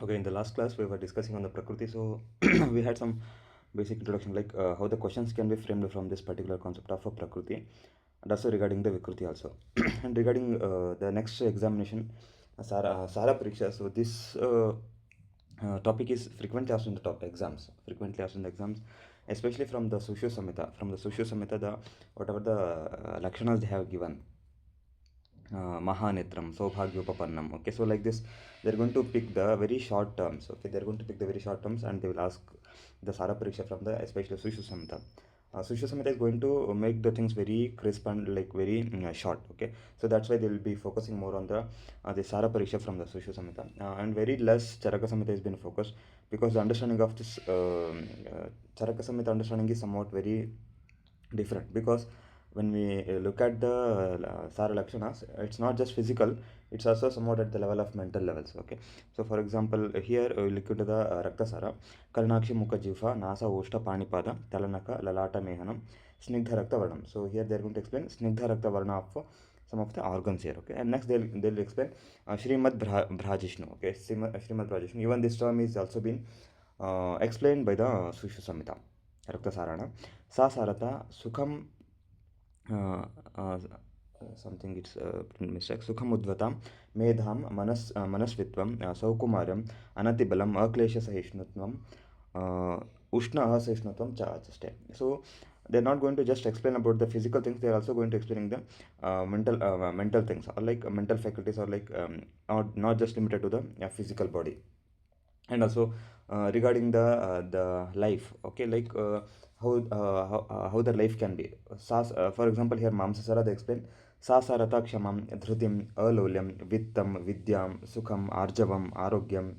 Okay, in the last class we were discussing on the Prakriti, so we had some basic introduction like how the questions can be framed from this particular concept of a Prakriti, and also regarding the Vikruti also. And regarding the next examination, Sara Pariksha, so this topic is frequently asked in the top exams, especially from the Sushu Samhita. From the Sushu Samhita, the whatever the Lakshanas they have given, Mahanetram, Saubhagyopapannam. Okay, so like this, they're going to pick the very short terms. Okay, they're going to pick the very short terms and they will ask the Sara Pariksha from the especially Sushu Samhita. Sushu Samhita is going to make the things very crisp and like very short. Okay, so that's why they will be focusing more on the Sara Pariksha from the Sushu Samhita, and very less Charaka Samhita has been focused because the understanding of this Charaka Samhita understanding is somewhat very different because when we look at the Sara Lakshanas, it's not just physical, it's also somewhat at the level of mental levels. Okay, so for example, here we look into the Rakta Sara, Karnakshi Mukha Jiva, Nasa Oshta Panipada, Talanaka, Lalata Mehanam, Snigdha Rakta Varnam. So here they're going to explain Snigdha Rakta Varna of some of the organs here. Okay, and next they'll explain Srimad Brajishnu. Okay, Srimad Brajishnu. Even this term is also been explained by the Sushu Samhita. Raktasarana. Sa Sarata Sukham something it's mistake. Sukham Udvatam Medham Manasvitvam Saukumaryam Anatibalam Aklesha Sahishnutvam Ushna Sahishnutvam Cha Achaste. So they're not going to just explain about the physical things, they're also going to explaining the mental things or like mental faculties or like not just limited to the physical body. And also regarding the life, okay, like how the life can be. For example, here Mamsasara they explain Sasarata Kshamam Dhrutim Alolyam Vittam Vidyam Sukham Arjavam Arogyam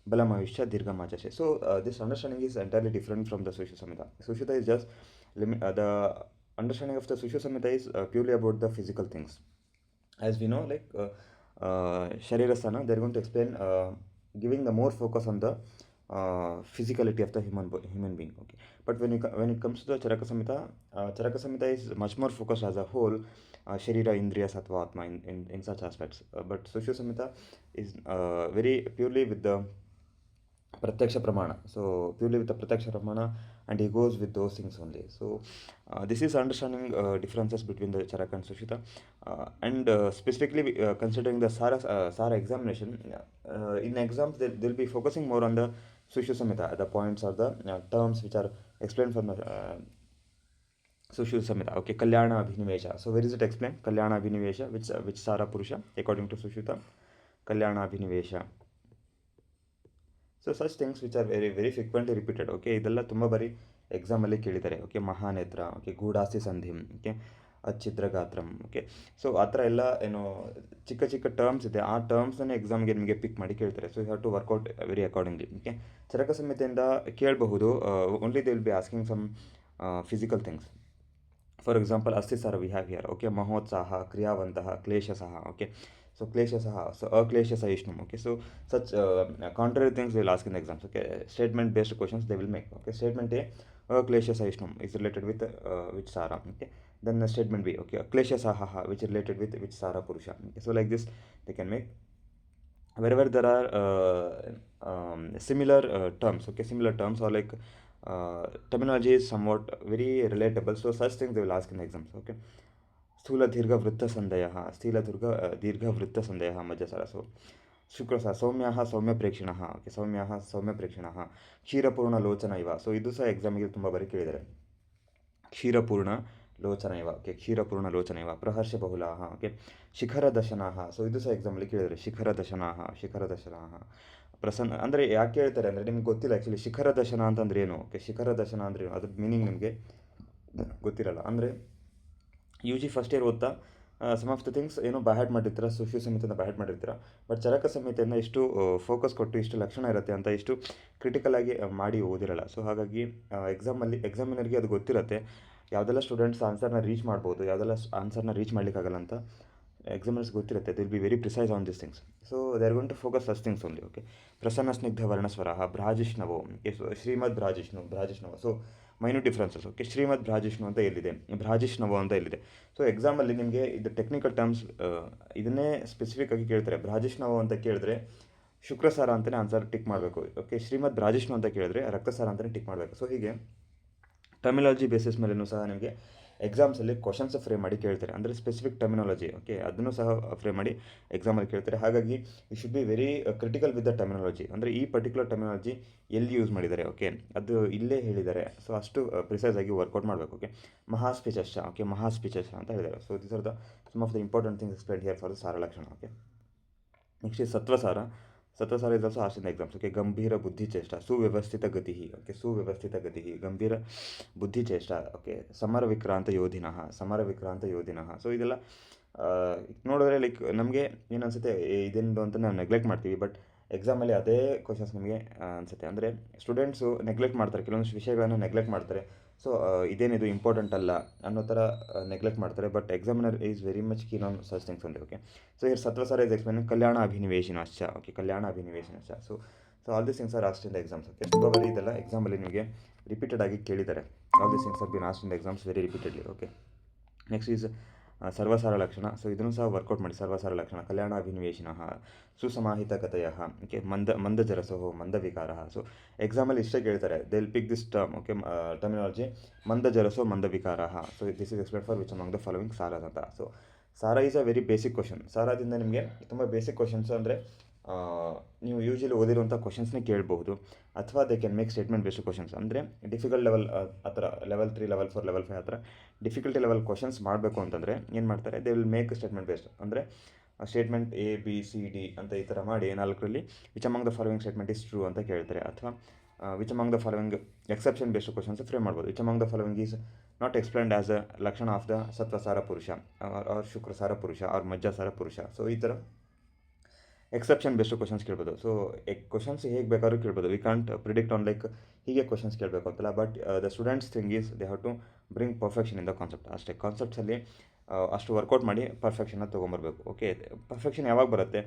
Balamavishya Dirgamachashe. So this understanding is entirely different from the Sushu Samhita. Sushita is just the understanding of the Sushu Samhita is purely about the physical things. As we know, like Sharirasana, they're going to explain giving the more focus on the physicality of the human being. Okay, but when it comes to the Charaka Samhita is much more focused as a whole, Sharira, Indriya, Sattva, Atma in such aspects. But Sushu Samhita is very purely with the Pratyaksha Pramana. So purely with the Pratyaksha Pramana, and he goes with those things only. So this is understanding differences between the Charaka and Sushita, and specifically considering the Sara examination. In exams, they'll be focusing more on the Sushu Samhita, the points or the terms which are explained from the Sushu Samhita. Okay, Kalyana Abhinivesha. So where is it explained? Kalyana Abhinivesha, which Sara Purusha according to Sushita, Kalyana Abhinivesha. So such things which are very frequently repeated. Okay, ಇದೆಲ್ಲ ತುಂಬ ಬಾರಿ ಎಕ್ಸಾಮಲ್ಲಿ ಕೇಳಿದ್ದಾರೆ. Okay, ಮಹಾನೇತ್ರ, okay, ಗೂಢಾಸ್ತಿ ಸಂಧಿಂ, okay, ಅಚ್ಛಿದ್ರಗಾತ್ರಂ. Okay, so ಆ ಥರ ಎಲ್ಲ ಏನು ಚಿಕ್ಕ ಚಿಕ್ಕ ಟರ್ಮ್ಸ್ ಇದೆ, ಆ ಟರ್ಮ್ಸನ್ನೇ ಎಕ್ಸಾಮ್ಗೆ ನಿಮಗೆ ಪಿಕ್ ಮಾಡಿ ಕೇಳ್ತಾರೆ. So you have to work out very accordingly. Okay, Charaka ಸಂಹಿತೆಯಿಂದ ಕೇಳಬಹುದು, only they will be asking some physical things. For example, Astisara we have here. Okay, Mahotsaha, Kriyavantaha, Kleshasaha. Okay, so Kleshasaha, so Aklesha Sahishnum. Okay, so such contrary things they will ask in the exams. Okay, statement based questions they will make. Okay, statement A, Aklesha Sahishnum is related with which Sara. Okay, then the statement B, okay, Aklesha Saha which is related with which Sara Purusha. Okay, so like this they can make wherever there are similar terms. Okay, similar terms or like terminology is somewhat very relatable, so such things they will ask in the exams. Okay, Sthula Dirgha Vritta Sandayah, Stila Dirgha Vritta Sandayah Majasara. So Shukrasa Saumyaha Saumya Prekshinaha. Okay, Saumyaha Saumya Prekshinaha, Kshirapurna Lochana Iva. So ಇದು ಸಹ ಎಕ್ಸಾಮಿಗೆ ತುಂಬ ಬಾರಿ ಕೇಳಿದ್ದಾರೆ. ಕ್ಷೀರಪೂರ್ಣ ಲೋಚನ ಇವ. Okay, ಕ್ಷೀರಪೂರ್ಣ Lochana ಇವ. ಪ್ರಹರ್ಷ ಬಹುಲಾಹ. Okay, ಶಿಖರ ದಶನಾಹ. So ಇದು ಸಹ ಎಕ್ಸಾಮಲ್ಲಿ ಕೇಳಿದರೆ ಶಿಖರ ದಶನಾಹ, ಶಿಖರ ದಶನಾಹ. ಪ್ರಸನ್ನ ಅಂದರೆ ಯಾಕೆ ಹೇಳ್ತಾರೆ ಅಂದರೆ ನಿಮ್ಗೆ ಗೊತ್ತಿಲ್ಲ ಆ್ಯಕ್ಚುಲಿ ಶಿಖರ ದಶನ ಅಂತಂದ್ರೆ ಏನು. ಓಕೆ, ಶಿಖರ ದಶನ ಅಂದರೆ ಏನು, ಅದ್ರ ಮೀನಿಂಗ್ ನಿಮಗೆ ಗೊತ್ತಿರಲ್ಲ. ಅಂದರೆ ಯು ಜಿ ಫಸ್ಟ್ ಇಯರ್ ಓದ್ತಾ ಸಮ್ ಆಫ್ ದ ಥಿಂಗ್ಸ್ ಏನೋ ಬ್ಯಾಹ್ಯಾಡ್ ಮಾಡಿರ್ತೀರ, ಸುಶಿ ಸಮಿತಿಯಿಂದ ಬ್ಯಾಹ್ಯಾಡ್ ಮಾಡಿರ್ತೀರ, ಬಟ್ ಚರಕ ಸಮಿತಿಯನ್ನು ಎಷ್ಟು ಫೋಕಸ್ ಕೊಟ್ಟು ಇಷ್ಟು ಲಕ್ಷಣ ಇರುತ್ತೆ ಅಂತ ಇಷ್ಟು ಕ್ರಿಟಿಕಲ್ ಆಗಿ ಮಾಡಿ ಓದಿರಲ್ಲ. ಸೊ ಹಾಗಾಗಿ ಎಕ್ಸಾಮಿನರ್ಗೆ ಅದು ಗೊತ್ತಿರುತ್ತೆ ಯಾವುದೆಲ್ಲ ಸ್ಟೂಡೆಂಟ್ಸ್ ಆನ್ಸರ್ನ ರೀಚ್ ಮಾಡ್ಬೋದು, ಯಾವುದೆಲ್ಲ ಆನ್ಸರ್ನ ರೀಚ್ ಮಾಡಲಿಕ್ಕಾಗಲ್ಲ ಅಂತ ಎಕ್ಸಾಮಿನರ್ಸ್ ಗೊತ್ತಿರುತ್ತೆ. They'll be very precise on this things. So they are going to focus such things only. Okay, ಪ್ರಸನ್ನ ಸ್ನಿಗ್ಧ ವರ್ಣಸ್ವರ ಭ್ರಾಜಿಷ್ಣವೋ. ಶ್ರೀಮದ್ ಭ್ರಾಜಿಷ್ಣವ. So minute differences. ಓಕೆ, ಶ್ರೀಮದ್ ಭ್ರಾಜಿಷ್ಣು ಅಂತ ಎಲ್ಲಿದೆ, ಭ್ರಾಜಿಷ್ಣವೋ ಅಂತ ಎಲ್ಲಿದೆ. ಸೊ ಎಕ್ಸಾಮಲ್ಲಿ ನಿಮಗೆ ಇದು ಟೆಕ್ನಿಕಲ್ ಟರ್ಮ್ಸ್ ಇದನ್ನೇ ಸ್ಪೆಸಿಫಿಕ್ ಆಗಿ ಕೇಳ್ತಾರೆ. ಭ್ರಾಜಿಷ್ಣವೋ ಅಂತ ಕೇಳಿದ್ರೆ ಶುಕ್ರಸಾರ ಅಂತಲೇ ಆನ್ಸರ್ ಟಿಕ್ ಮಾಡಬೇಕು. ಓಕೆ, ಶ್ರೀಮದ್ ರಾಜೇಶ್ನು ಅಂತ ಕೇಳಿದ್ರೆ ರಕ್ತಸಾರ ಅಂತಲೇ ಟಿಕ್ ಮಾಡಬೇಕು. ಸೊ ಹೀಗೆ ಟರ್ಮಿನಾಲಜಿ ಬೇಸಿಸ್ ಮೇಲೂ ಸಹ ನಿಮಗೆ ಎಕ್ಸಾಮ್ಸಲ್ಲಿ ಕ್ವಶನ್ಸ್ ಫ್ರೇಮ್ ಮಾಡಿ ಕೇಳ್ತಾರೆ, ಅಂದರೆ ಸ್ಪೆಸಿಫಿಕ್ ಟರ್ಮಿನಾಲಜಿ. ಓಕೆ, ಅದನ್ನು ಸಹ ಫ್ರೇಮ್ ಮಾಡಿ ಎಕ್ಸಾಮಲ್ಲಿ ಕೇಳ್ತಾರೆ. ಹಾಗಾಗಿ you should be very critical with the terminology, ಅಂದರೆ ಈ ಪರ್ಟಿಕ್ಯುಲರ್ ಟರ್ಮಿನಾಲಜಿ ಎಲ್ಲಿ ಯೂಸ್ ಮಾಡಿದ್ದಾರೆ, ಓಕೆ ಅದು ಇಲ್ಲೇ ಹೇಳಿದ್ದಾರೆ. ಸೊ ಅಷ್ಟು ಪ್ರಿಸೈಸ್ ಆಗಿ ವರ್ಕೌಟ್ ಮಾಡಬೇಕು. ಓಕೆ, ಮಹಾಸ್ಪಿಚಶ್ಚ, ಓಕೆ ಮಹಾಸ್ಪಿಚಶ್ಚ ಅಂತ ಹೇಳಿದ್ದಾರೆ. So this are the some of the important things explain here for the ಸಾರ ಲಕ್ಷಣ. ಓಕೆ, ನೆಕ್ಸ್ಟ್ ಸತ್ವಸಾರ. ಸತ್ವಸಾರ is also ask in the exams. Okay, ಗಂಭೀರ ಬುದ್ಧಿಚೇಷ್ಟ, ಸುವ್ಯವಸ್ಥಿತ ಗತಿ. ಓಕೆ, ಸುವ್ಯವಸ್ಥಿತ ಗತಿ, ಗಂಭೀರ ಬುದ್ಧಿಚೇಷ್ಟ. ಓಕೆ, ಸಮರ ವಿಕ್ರಾಂತ ಯೋಧಿನಃ, ಸಮರ ವಿಕ್ರಾಂತ ಯೋಧಿನಃ. ಸೊ ಇದೆಲ್ಲ ನೋಡಿದ್ರೆ ಲೈಕ್ ನಮಗೆ ಏನು ಅನಿಸುತ್ತೆ, ಇದೆಂದು ಅಂತ ನಾವು ನೆಗ್ಲೆಕ್ಟ್ ಮಾಡ್ತೀವಿ, ಬಟ್ ಎಕ್ಸಾಮಲ್ಲಿ ಅದೇ ಕ್ವಶನ್ಸ್ ನಿಮಗೆ ಅನಿಸುತ್ತೆ. ಅಂದರೆ ಸ್ಟೂಡೆಂಟ್ಸು ನೆಗ್ಲೆಕ್ಟ್ ಮಾಡ್ತಾರೆ, ಕೆಲವೊಂದು ವಿಷಯಗಳನ್ನು ನೆಗ್ಲೆಕ್ಟ್ ಮಾಡ್ತಾರೆ. ಸೊ ಇದೇನಿದು ಇಂಪಾರ್ಟೆಂಟ್ ಅಲ್ಲ ಅನ್ನೋ ಥರ ನೆಗ್ಲೆಕ್ಟ್ ಮಾಡ್ತಾರೆ, but examiner is very much keen on such things only. Okay, so here ಸತ್ವಸಾರ ಇಸ್ ಎಕ್ಸ್ಪ್ಲೇನ್ ಕಲ್ಯಾಣ ಅಭಿನಿವೇಶನಶ್ಚ. ಓಕೆ, ಕಲ್ಯಾಣ ಅಭಿನಿವೇಶನಶ್ಚ. So all this things are asked in the exams. Okay, ತುಂಬ ಬರೀ ಇದೆಲ್ಲ ಎಕ್ಸಾಮಲ್ಲಿ ನಿಮಗೆ ರಿಪೀಟೆಡ್ ಆಗಿ ಕೇಳಿದ್ದಾರೆ. All this things are been asked in the exams very repeatedly. Okay, next is ಸರ್ವಸಾರ ಲಕ್ಷಣ. ಸೊ ಇದನ್ನು ಸಹ ವರ್ಕೌಟ್ ಮಾಡಿ. ಸರ್ವಸಾರ ಲಕ್ಷಣ ಕಲ್ಯಾಣ ಅಭಿನಿವೇಶನಃ ಸುಸಮಾಹಿತ ಕಥಯ. ಓಕೆ, ಮಂದಜರಸೋ ಮಂದವಿಕಾರ. ಸೊ ಎಕ್ಸಾಮಲ್ಲಿ ಇಷ್ಟೇ ಕೇಳ್ತಾರೆ, they will pick this term. Okay, terminology ಮಂದಜರಸೋ ಮಂದವಿಕಾರ. So this is explain for which among the following ಸಾರಾಸ್ ಅಂತ. ಸೊ ಸಾರ is a very basic question. ಸಾರದಿಂದ ನಿಮಗೆ ತುಂಬ ಬೇಸಿಕ್ ಕ್ವಶನ್ಸ್, ಅಂದರೆ ನೀವು ಯೂಶಲಿ ಓದಿರುವಂಥ ಕ್ವಶನ್ಸ್ನೇ ಕೇಳಬಹುದು, ಅಥವಾ they can make statement based questions. ಅಂದರೆ ಡಿಫಿಕಲ್ಟ್ ಲೆವೆಲ್ ಆ ಥರ ಲೆವೆಲ್ 3, ಲೆವೆಲ್ 4, ಲೆವೆಲ್ 5 ಆ ಥರ ಡಿಫಿಕಲ್ಟಿ ಲೆವೆಲ್ ಕ್ವಶನ್ಸ್ ಮಾಡಬೇಕು ಅಂತಂದರೆ ಏನು ಮಾಡ್ತಾರೆ, they will make statement based. ಅಂದರೆ ಸ್ಟೇಟ್ಮೆಂಟ್ ABCD ಅಂತ ಈ ಥರ ಮಾಡಿ 4ರಲ್ಲಿ which among the following statement is true ಅಂತ ಕೇಳ್ತಾರೆ, ಅಥವಾ which among the following exception based questions frame ಮಾಡ್ಬೋದು. Which among the following is not explained as a ಲಕ್ಷಣ ಆಫ್ ದ ಸತ್ವಸಾರ ಪುರುಷ, ಆರ್ ಶುಕ್ರಸಾರ ಪುರುಷ, ಆರ್ ಮಜ್ಜಾಸಾರ ಪುರುಷ. ಸೊ ಈ ಥರ ಎಕ್ಸೆಪ್ಷನ್ ಬೇಸ್ಡ್ ಕ್ವಶನ್ಸ್ ಕೇಳ್ಬೋದು. ಸೊ ಕ್ವಶನ್ಸ್ ಹೇಗೆ ಬೇಕಾದ್ರೂ ಕೇಳ್ಬೋದು. We can't predict on like ಹೀಗೆ ಕ್ವಶನ್ಸ್ ಕೇಳಬೇಕು ಅಂತಲ್ಲ, but the students thing is they have to bring perfection in the concept. ಅಷ್ಟೇ, ಕಾನ್ಸೆಪ್ಟ್ಸಲ್ಲಿ ಅಷ್ಟು ವರ್ಕೌಟ್ ಮಾಡಿ ಪರ್ಫೆಕ್ಷನ್ನ ತೊಗೊಂಬರ್ಬೇಕು. ಓಕೆ, ಪರ್ಫೆಕ್ಷನ್ ಯಾವಾಗ ಬರುತ್ತೆ,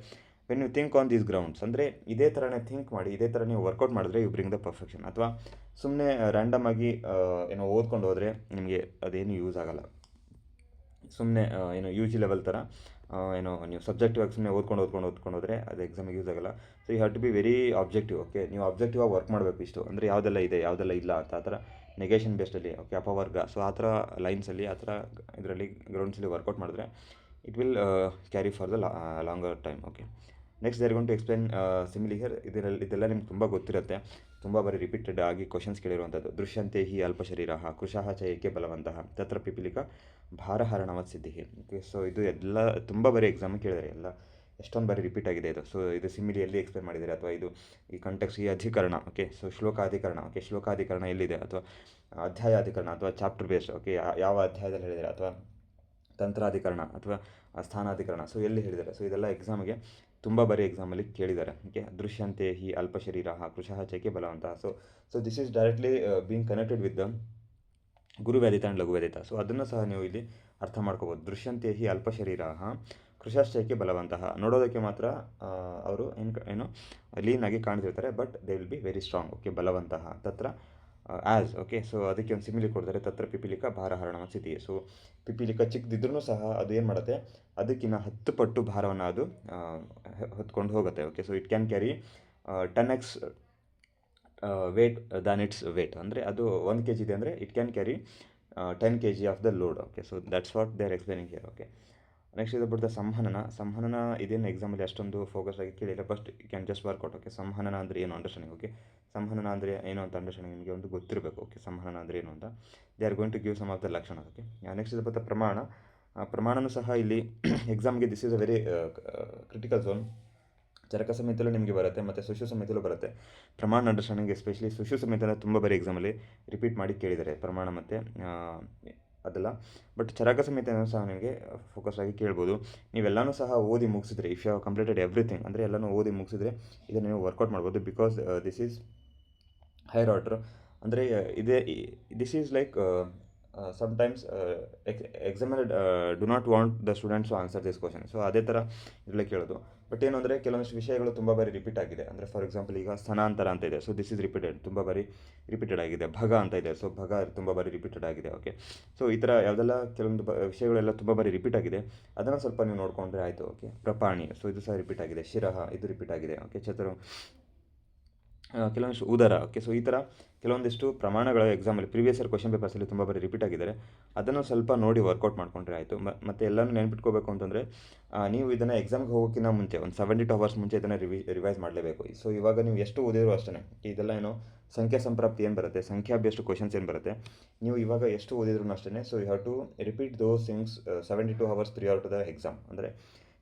when you think on these grounds. ಅಂದರೆ ಇದೇ ಥರನೇ ಥಿಂಕ್ ಮಾಡಿ, ಇದೇ ಥರ ನೀವು ವರ್ಕೌಟ್ ಮಾಡಿದ್ರೆ ಯು ಬ್ರಿಂಗ್ ದ ಪರ್ಫೆಕ್ಷನ್. ಅಥವಾ ಸುಮ್ಮನೆ ರ್ಯಾಂಡಮ್ ಆಗಿ ಏನೋ ಓದ್ಕೊಂಡು ಹೋದರೆ ನಿಮಗೆ ಅದೇನು ಯೂಸ್ ಆಗೋಲ್ಲ. ಸುಮ್ಮನೆ ಏನು ಯು ಜಿ ಲೆವೆಲ್ ಥರ ಏನೋ ನೀವು ಸಬ್ಜೆಕ್ಟಿವ್ ಆಗಿ ಸುಮ್ಮನೆ ಓದ್ಕೊಂಡು ಹೋದರೆ ಅದು ಎಕ್ಸಾಮಿಗೆ ಯೂಸ್ ಆಗೋಲ್ಲ. So you have to be very objective. Okay, ನೀವು ಆಬ್ಜೆಕ್ಟಿವ್ ಆಗಿ ವರ್ಕ್ ಮಾಡಬೇಕು. ಇಷ್ಟು ಅಂದರೆ ಯಾವುದೆಲ್ಲ ಇದೆ, ಯಾವುದೆಲ್ಲ ಇಲ್ಲ ಅಂತ, ಆ ಥರ ನೆಗೇಷನ್ ಬೇಸ್ಡಲ್ಲಿ. ಓಕೆ, ಅಪವರ್ಗ. ಸೊ ಆ ಥರ ಲೈನ್ಸಲ್ಲಿ, ಆ ಥರ ಇದರಲ್ಲಿ ಗ್ರೌಂಡ್ಸಲ್ಲಿ ವರ್ಕೌಟ್ ಮಾಡಿದ್ರೆ it will carry for the longer time. Okay, next they're gonna to explain simile here. ಇದೆಲ್ಲ ನಿಮ್ಗೆ ತುಂಬ ಗೊತ್ತಿರುತ್ತೆ, ತುಂಬ ಬಾರಿ ರಿಪೀಟೆಡ್ ಆಗಿ ಕ್ವಶನ್ಸ್ ಕೇಳಿರುವಂಥದ್ದು. ದೃಶ್ಯಂತೆ ಹಿ ಅಲ್ಪಶರೀರ ಕೃಶಃ ಚ ಏಕೆ ಬಲವಂತಹ ತತ್ರ ಪಿಪಿಲಿಕ ಭಾರಹರಣವತ್ ಸಿದ್ಧಿ. ಓಕೆ, ಸೊ ಇದು ಎಲ್ಲ ತುಂಬ ಬಾರಿ ಎಕ್ಸಾಮ್ ಕೇಳಿದ್ದಾರೆ, ಎಲ್ಲ ಎಷ್ಟೊಂದು ಬಾರಿ ರಿಪೀಟ್ ಆಗಿದೆ ಇದು. ಸೊ ಇದು ಸಿಮಿಲಿ ಎಲ್ಲಿ ಎಕ್ಸ್ಪ್ಲೇನ್ ಮಾಡಿದ್ದಾರೆ, ಅಥವಾ ಇದು ಈ ಕಂಟೆಕ್ಸ್ಟ್ ಈ ಅಧಿಕರಣ. ಓಕೆ, ಸೊ ಶ್ಲೋಕಾಧಿಕರಣ. ಓಕೆ, ಶ್ಲೋಕಾಧಿಕರಣ ಎಲ್ಲಿದೆ, ಅಥವಾ ಅಧ್ಯಾಯಾಧಿಕರಣ, ಅಥವಾ ಚಾಪ್ಟರ್ ಬೇಸ್ಡ್. ಓಕೆ, ಯಾವ ಅಧ್ಯಾಯದಲ್ಲಿ ಹೇಳಿದ್ದಾರೆ, ಅಥವಾ ತಂತ್ರಾಧಿಕರಣ, ಅಥವಾ ಸ್ಥಾನಾಧಿಕರಣ. ಸೊ ಎಲ್ಲಿ ಹೇಳಿದ್ದಾರೆ. ಸೊ ಇದೆಲ್ಲ ಎಕ್ಸಾಮಿಗೆ ತುಂಬ ಬಾರಿ ಎಕ್ಸಾಮಲ್ಲಿ ಕೇಳಿದ್ದಾರೆ. ಓಕೆ, ದೃಶ್ಯಂತೆ ಹಿ ಅಲ್ಪಶರೀರ ಕೃಶಃ ಚೈಕೆ ಬಲವಂತ. So this is directly being connected with the ಗುರುವ್ಯಾಧಿತ ಆ್ಯಂಡ್ ಲಘುವ್ಯಾಧಿತ. ಸೊ ಅದನ್ನು ಸಹ ನೀವು ಇಲ್ಲಿ ಅರ್ಥ ಮಾಡ್ಕೋಬೋದು. ದೃಶ್ಯಂತೆ ಹಿ ಅಲ್ಪಶರೀರ ಕೃಶಶ್ಚೈಕೆ ಬಲವಂತಹ. ನೋಡೋದಕ್ಕೆ ಮಾತ್ರ ಅವರು ಏನು ಲೀನಾಗಿ ಕಾಣ್ತಿರ್ತಾರೆ, but they will be very strong. Okay, ಬಲವಂತಹ ತತ್ರ ಆ್ಯಸ್. ಓಕೆ, ಸೊ ಅದಕ್ಕೆ ಒಂದು ಸಿಮಿಲಿ ಕೊಡ್ತಾರೆ, ತತ್ರ ಪಿಪಿಲಿಕ ಭಾರಹರಣ ಸ್ಥಿತಿ. ಸೊ ಪಿಪಿಲಿಕ ಚಿಕ್ಕದಿದ್ರೂ ಸಹ ಅದು ಏನು ಮಾಡುತ್ತೆ, ಅದಕ್ಕಿಂತ 10 ಪಟ್ಟು ಭಾರವನ್ನು ಅದು ಹೊತ್ಕೊಂಡು ಹೋಗುತ್ತೆ. Okay, so it can carry 10x weight than its weight. ಅಂದರೆ ಅದು 1 kg ಇದೆ ಅಂದರೆ it can carry 10 kg of the load. Okay, so that's what they are explaining here. Okay, next ಇದು ಬಿಡ್ತಾ ಸಂಹನನ ಇದೇನು ಎಕ್ಸಾಮಲ್ಲಿ ಅಷ್ಟೊಂದು ಫೋಕಸ್ ಆಗಿ ಕೇಳಿಲ್ಲ, but you can just work out. Okay, ಸಂಹನನ ಅಂದರೆ ಏನು ಅಂಡರ್ಸ್ಟ್ಯಾಂಡಿಂಗ್. ಓಕೆ, ಸಂಹನನ ಅಂದರೆ ಏನು ಅಂತ ಅಂಡರ್ಸ್ಟ್ಯಾಂಡಿಂಗ್ ನಿಮಗೆ ಒಂದು ಗೊತ್ತಿರಬೇಕು. ಓಕೆ, ಸಂಹನನ ಅಂದರೆ ಏನು ಅಂತ. They are going to give some of the ಲಕ್ಷಣ. ಓಕೆ, ನೆಕ್ಸ್ಟ್ ಇದು ಬರ್ತಾ ಪ್ರಮಾಣನೂ ಸಹ ಇಲ್ಲಿ ಎಕ್ಸಾಮ್ಗೆ this is a very critical zone. Charaka ಸಮೇತಲ್ಲೂ ನಿಮಗೆ ಬರುತ್ತೆ, ಮತ್ತು ಸುಶು ಸಮೇತಲ್ಲೂ ಬರುತ್ತೆ. ಪ್ರಮಾಣ ಅಂಡರ್ಸ್ಟ್ಯಾಂಡಿಂಗ್ ಎಸ್ಪೆಷಲಿ ಸುಶು ಸಮೇತ ತುಂಬ ಬಾರಿ ಎಕ್ಸಾಮಲ್ಲಿ ರಿಪೀಟ್ ಮಾಡಿ ಕೇಳಿದ್ದಾರೆ, ಪ್ರಮಾಣ ಮತ್ತು ಅದೆಲ್ಲ. ಬಟ್ ಚರಕ ಸಮೇತ ಸಹ ನಿಮಗೆ ಫೋಕಸ್ ಆಗಿ ಕೇಳ್ಬೋದು. ನೀವೆಲ್ಲನೂ ಸಹ ಓದಿ ಮುಗಿಸಿದ್ರೆ, if you have completed everything, ಅಂದರೆ ಎಲ್ಲನೂ ಓದಿ ಮುಗಿಸಿದ್ರೆ ಇದನ್ನು ನೀವು ವರ್ಕೌಟ್ ಮಾಡ್ಬೋದು. Because this is higher order. ಅಂದರೆ this is like sometimes examiner do not want the students to answer this question. So ಅದೇ ಥರ ಇದರಲ್ಲಿ ಕೇಳೋದು. ಬಟ್ ಏನು ಅಂದರೆ ಕೆಲವೊಂದಿಷ್ಟು ವಿಷಯಗಳು ತುಂಬ ಬಾರಿ ರಿಪೀಟ್ ಆಗಿದೆ. ಅಂದರೆ ಫಾರ್ ಎಕ್ಸಾಂಪಲ್ ಈಗ ಸ್ಥಾನಾಂತರ ಅಂತ ಇದೆ, ಸೊ ದಿಸ್ ಇಸ್ ರಿಪೀಟೆಡ್, ತುಂಬ ಬಾರಿ ರಿಪೀಟೆಡ್ ಆಗಿದೆ. ಭಗ ಅಂತ ಇದೆ, ಸೊ ಭಗ ತುಂಬ ಬಾರಿ ರಿಪೀಟೆಡ್ ಆಗಿದೆ. ಓಕೆ, ಸೊ ಈ ಥರ ಯಾವುದೆಲ್ಲ ಕೆಲವೊಂದು ವಿಷಯಗಳೆಲ್ಲ ತುಂಬ ಬಾರಿ ರಿಪೀಟ್ ಆಗಿದೆ, ಅದನ್ನು ಸ್ವಲ್ಪ ನೀವು ನೋಡಿಕೊಂಡ್ರೆ ಆಯಿತು. ಓಕೆ, ಪ್ರಪಾಣಿ, ಸೊ ಇದು ಸಹ ರಿಪೀಟ್ ಆಗಿದೆ. ಶಿರಹ, ಇದು ರಿಪೀಟ್ ಆಗಿದೆ. ಓಕೆ, ಚತುರು, ಕೆಲವೊಂದಿಷ್ಟು ಉದರ. ಓಕೆ, ಸೊ ಈ ಥರ ಕೆಲವೊಂದಿಷ್ಟು ಪ್ರಮಾಣಗಳ ಎಕ್ಸಾಮಲ್ಲಿ ಪ್ರೀವಿಯಸ್ ಇಯರ್ ಕ್ವಶನ್ ಪೇಪರ್ಸಲ್ಲಿ ತುಂಬ ಬಾರಿ ರಿಪೀಟ್ ಆಗಿದ್ದಾರೆ. ಅದನ್ನು ಸ್ವಲ್ಪ ನೋಡಿ ವರ್ಕೌಟ್ ಮಾಡ್ಕೊಂಡ್ರೆ ಆಯಿತು. ಮತ್ತು ಎಲ್ಲನೂ ನೆನ್ಪಿಟ್ಕೋಬೇಕು ಅಂತಂದರೆ ನೀವು ಇದನ್ನು ಎಕ್ಸಾಮ್ಗೆ ಹೋಗೋಕ್ಕಿಂತ ಮುಂಚೆ ಒಂದು 72 ಅವರ್ಸ್ ಮುಂಚೆ ಇದನ್ನು ರಿವೈಸ್ ಮಾಡಲೇಬೇಕು. ಸೊ ಇವಾಗ ನೀವು ಎಷ್ಟು ಓದಿದ್ರು ಅಷ್ಟೇ, ಇದೆಲ್ಲ ಏನೋ ಸಂಖ್ಯಾ ಸಂಪ್ರಾಪ್ತಿ ಏನು ಬರುತ್ತೆ, ಸಂಖ್ಯಾಭ್ಯಷ್ಟು ಕ್ವಶನ್ಸ್ ಏನು ಬರುತ್ತೆ, ನೀವು ಇವಾಗ ಎಷ್ಟು ಓದಿದ್ರು ಅಷ್ಟೇ. So you have to repeat those things 72 hours prior to the exam. ಅಂದರೆ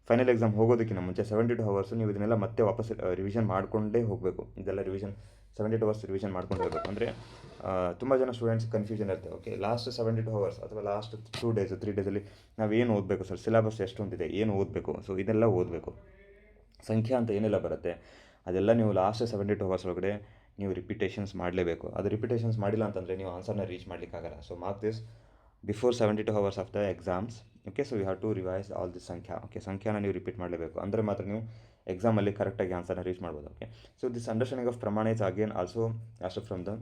ಫೈನಲ್ ಎಕ್ಸಾಮ್ ಹೋಗೋದಕ್ಕಿಂತ ಮುಂಚೆ 72 ಅವರ್ಸು ನೀವು ಇದನ್ನೆಲ್ಲ ಮತ್ತೆ ವಾಪಸ್ ರಿವಿಷನ್ ಮಾಡಿಕೊಂಡೇ ಹೋಗಬೇಕು. ಇದೆಲ್ಲ ರಿವಿಷನ್ 72 ಅವರ್ಸ್ ರಿವಿಷನ್ ಮಾಡ್ಕೊಂಡು ಹೋಗಬೇಕು. ಅಂದರೆ ತುಂಬ ಜನ ಸ್ಟೂಡೆಂಟ್ಸ್ ಕನ್ಫ್ಯೂಷನ್ ಇರುತ್ತೆ. ಓಕೆ, ಲಾಸ್ಟ್ 72 ಅವರ್ಸ್ ಅಥವಾ ಲಾಸ್ಟ್ 2 ಡೇಸ್ 3 ಡೇಸಲ್ಲಿ ನಾವು ಏನು ಓದಬೇಕು ಸರ್, ಸಿಲೆಬಸ್ ಎಷ್ಟು ಹೊಂದಿದೆ, ಏನು ಓದಬೇಕು, ಸೊ ಇದೆಲ್ಲ ಓದಬೇಕು. ಸಂಖ್ಯಾ ಅಂತ ಏನೆಲ್ಲ ಬರುತ್ತೆ ಅದೆಲ್ಲ ನೀವು ಲಾಸ್ಟ್ 72 ಅವರ್ಸ್ ಒಳಗಡೆ ನೀವು ರಿಪಿಟೇಷನ್ಸ್ ಮಾಡಲೇಬೇಕು. ಅದು ರಿಪಿಟೇಷನ್ಸ್ ಮಾಡಿಲ್ಲ ಅಂತಂದರೆ ನೀವು ಆನ್ಸರ್ನ ರೀಚ್ ಮಾಡಲಿಕ್ಕಾಗಲ್ಲ. So mark this before 72 hours of the exams. Okay, so you have to revise all this ಸಂಖ್ಯಾ. ಓಕೆ, ಸಂಖ್ಯಾನ ನೀವು ರಿಪೀಟ್ ಮಾಡಲೇಬೇಕು, ಅಂದರೆ ಮಾತ್ರ ನೀವು ಎಕ್ಸಾಮಲ್ಲಿ ಕರೆಕ್ಟಾಗಿ ಆನ್ಸರ್ನ ರೀಚ್ ಮಾಡ್ಬೋದು. Okay, so this understanding of ಪ್ರಮಾಣ ಇಸ್ ಅಗೇನ್ ಆಲ್ಸೋ ಆಸ್ಟರ್ ಫ್ರಮ್ ದ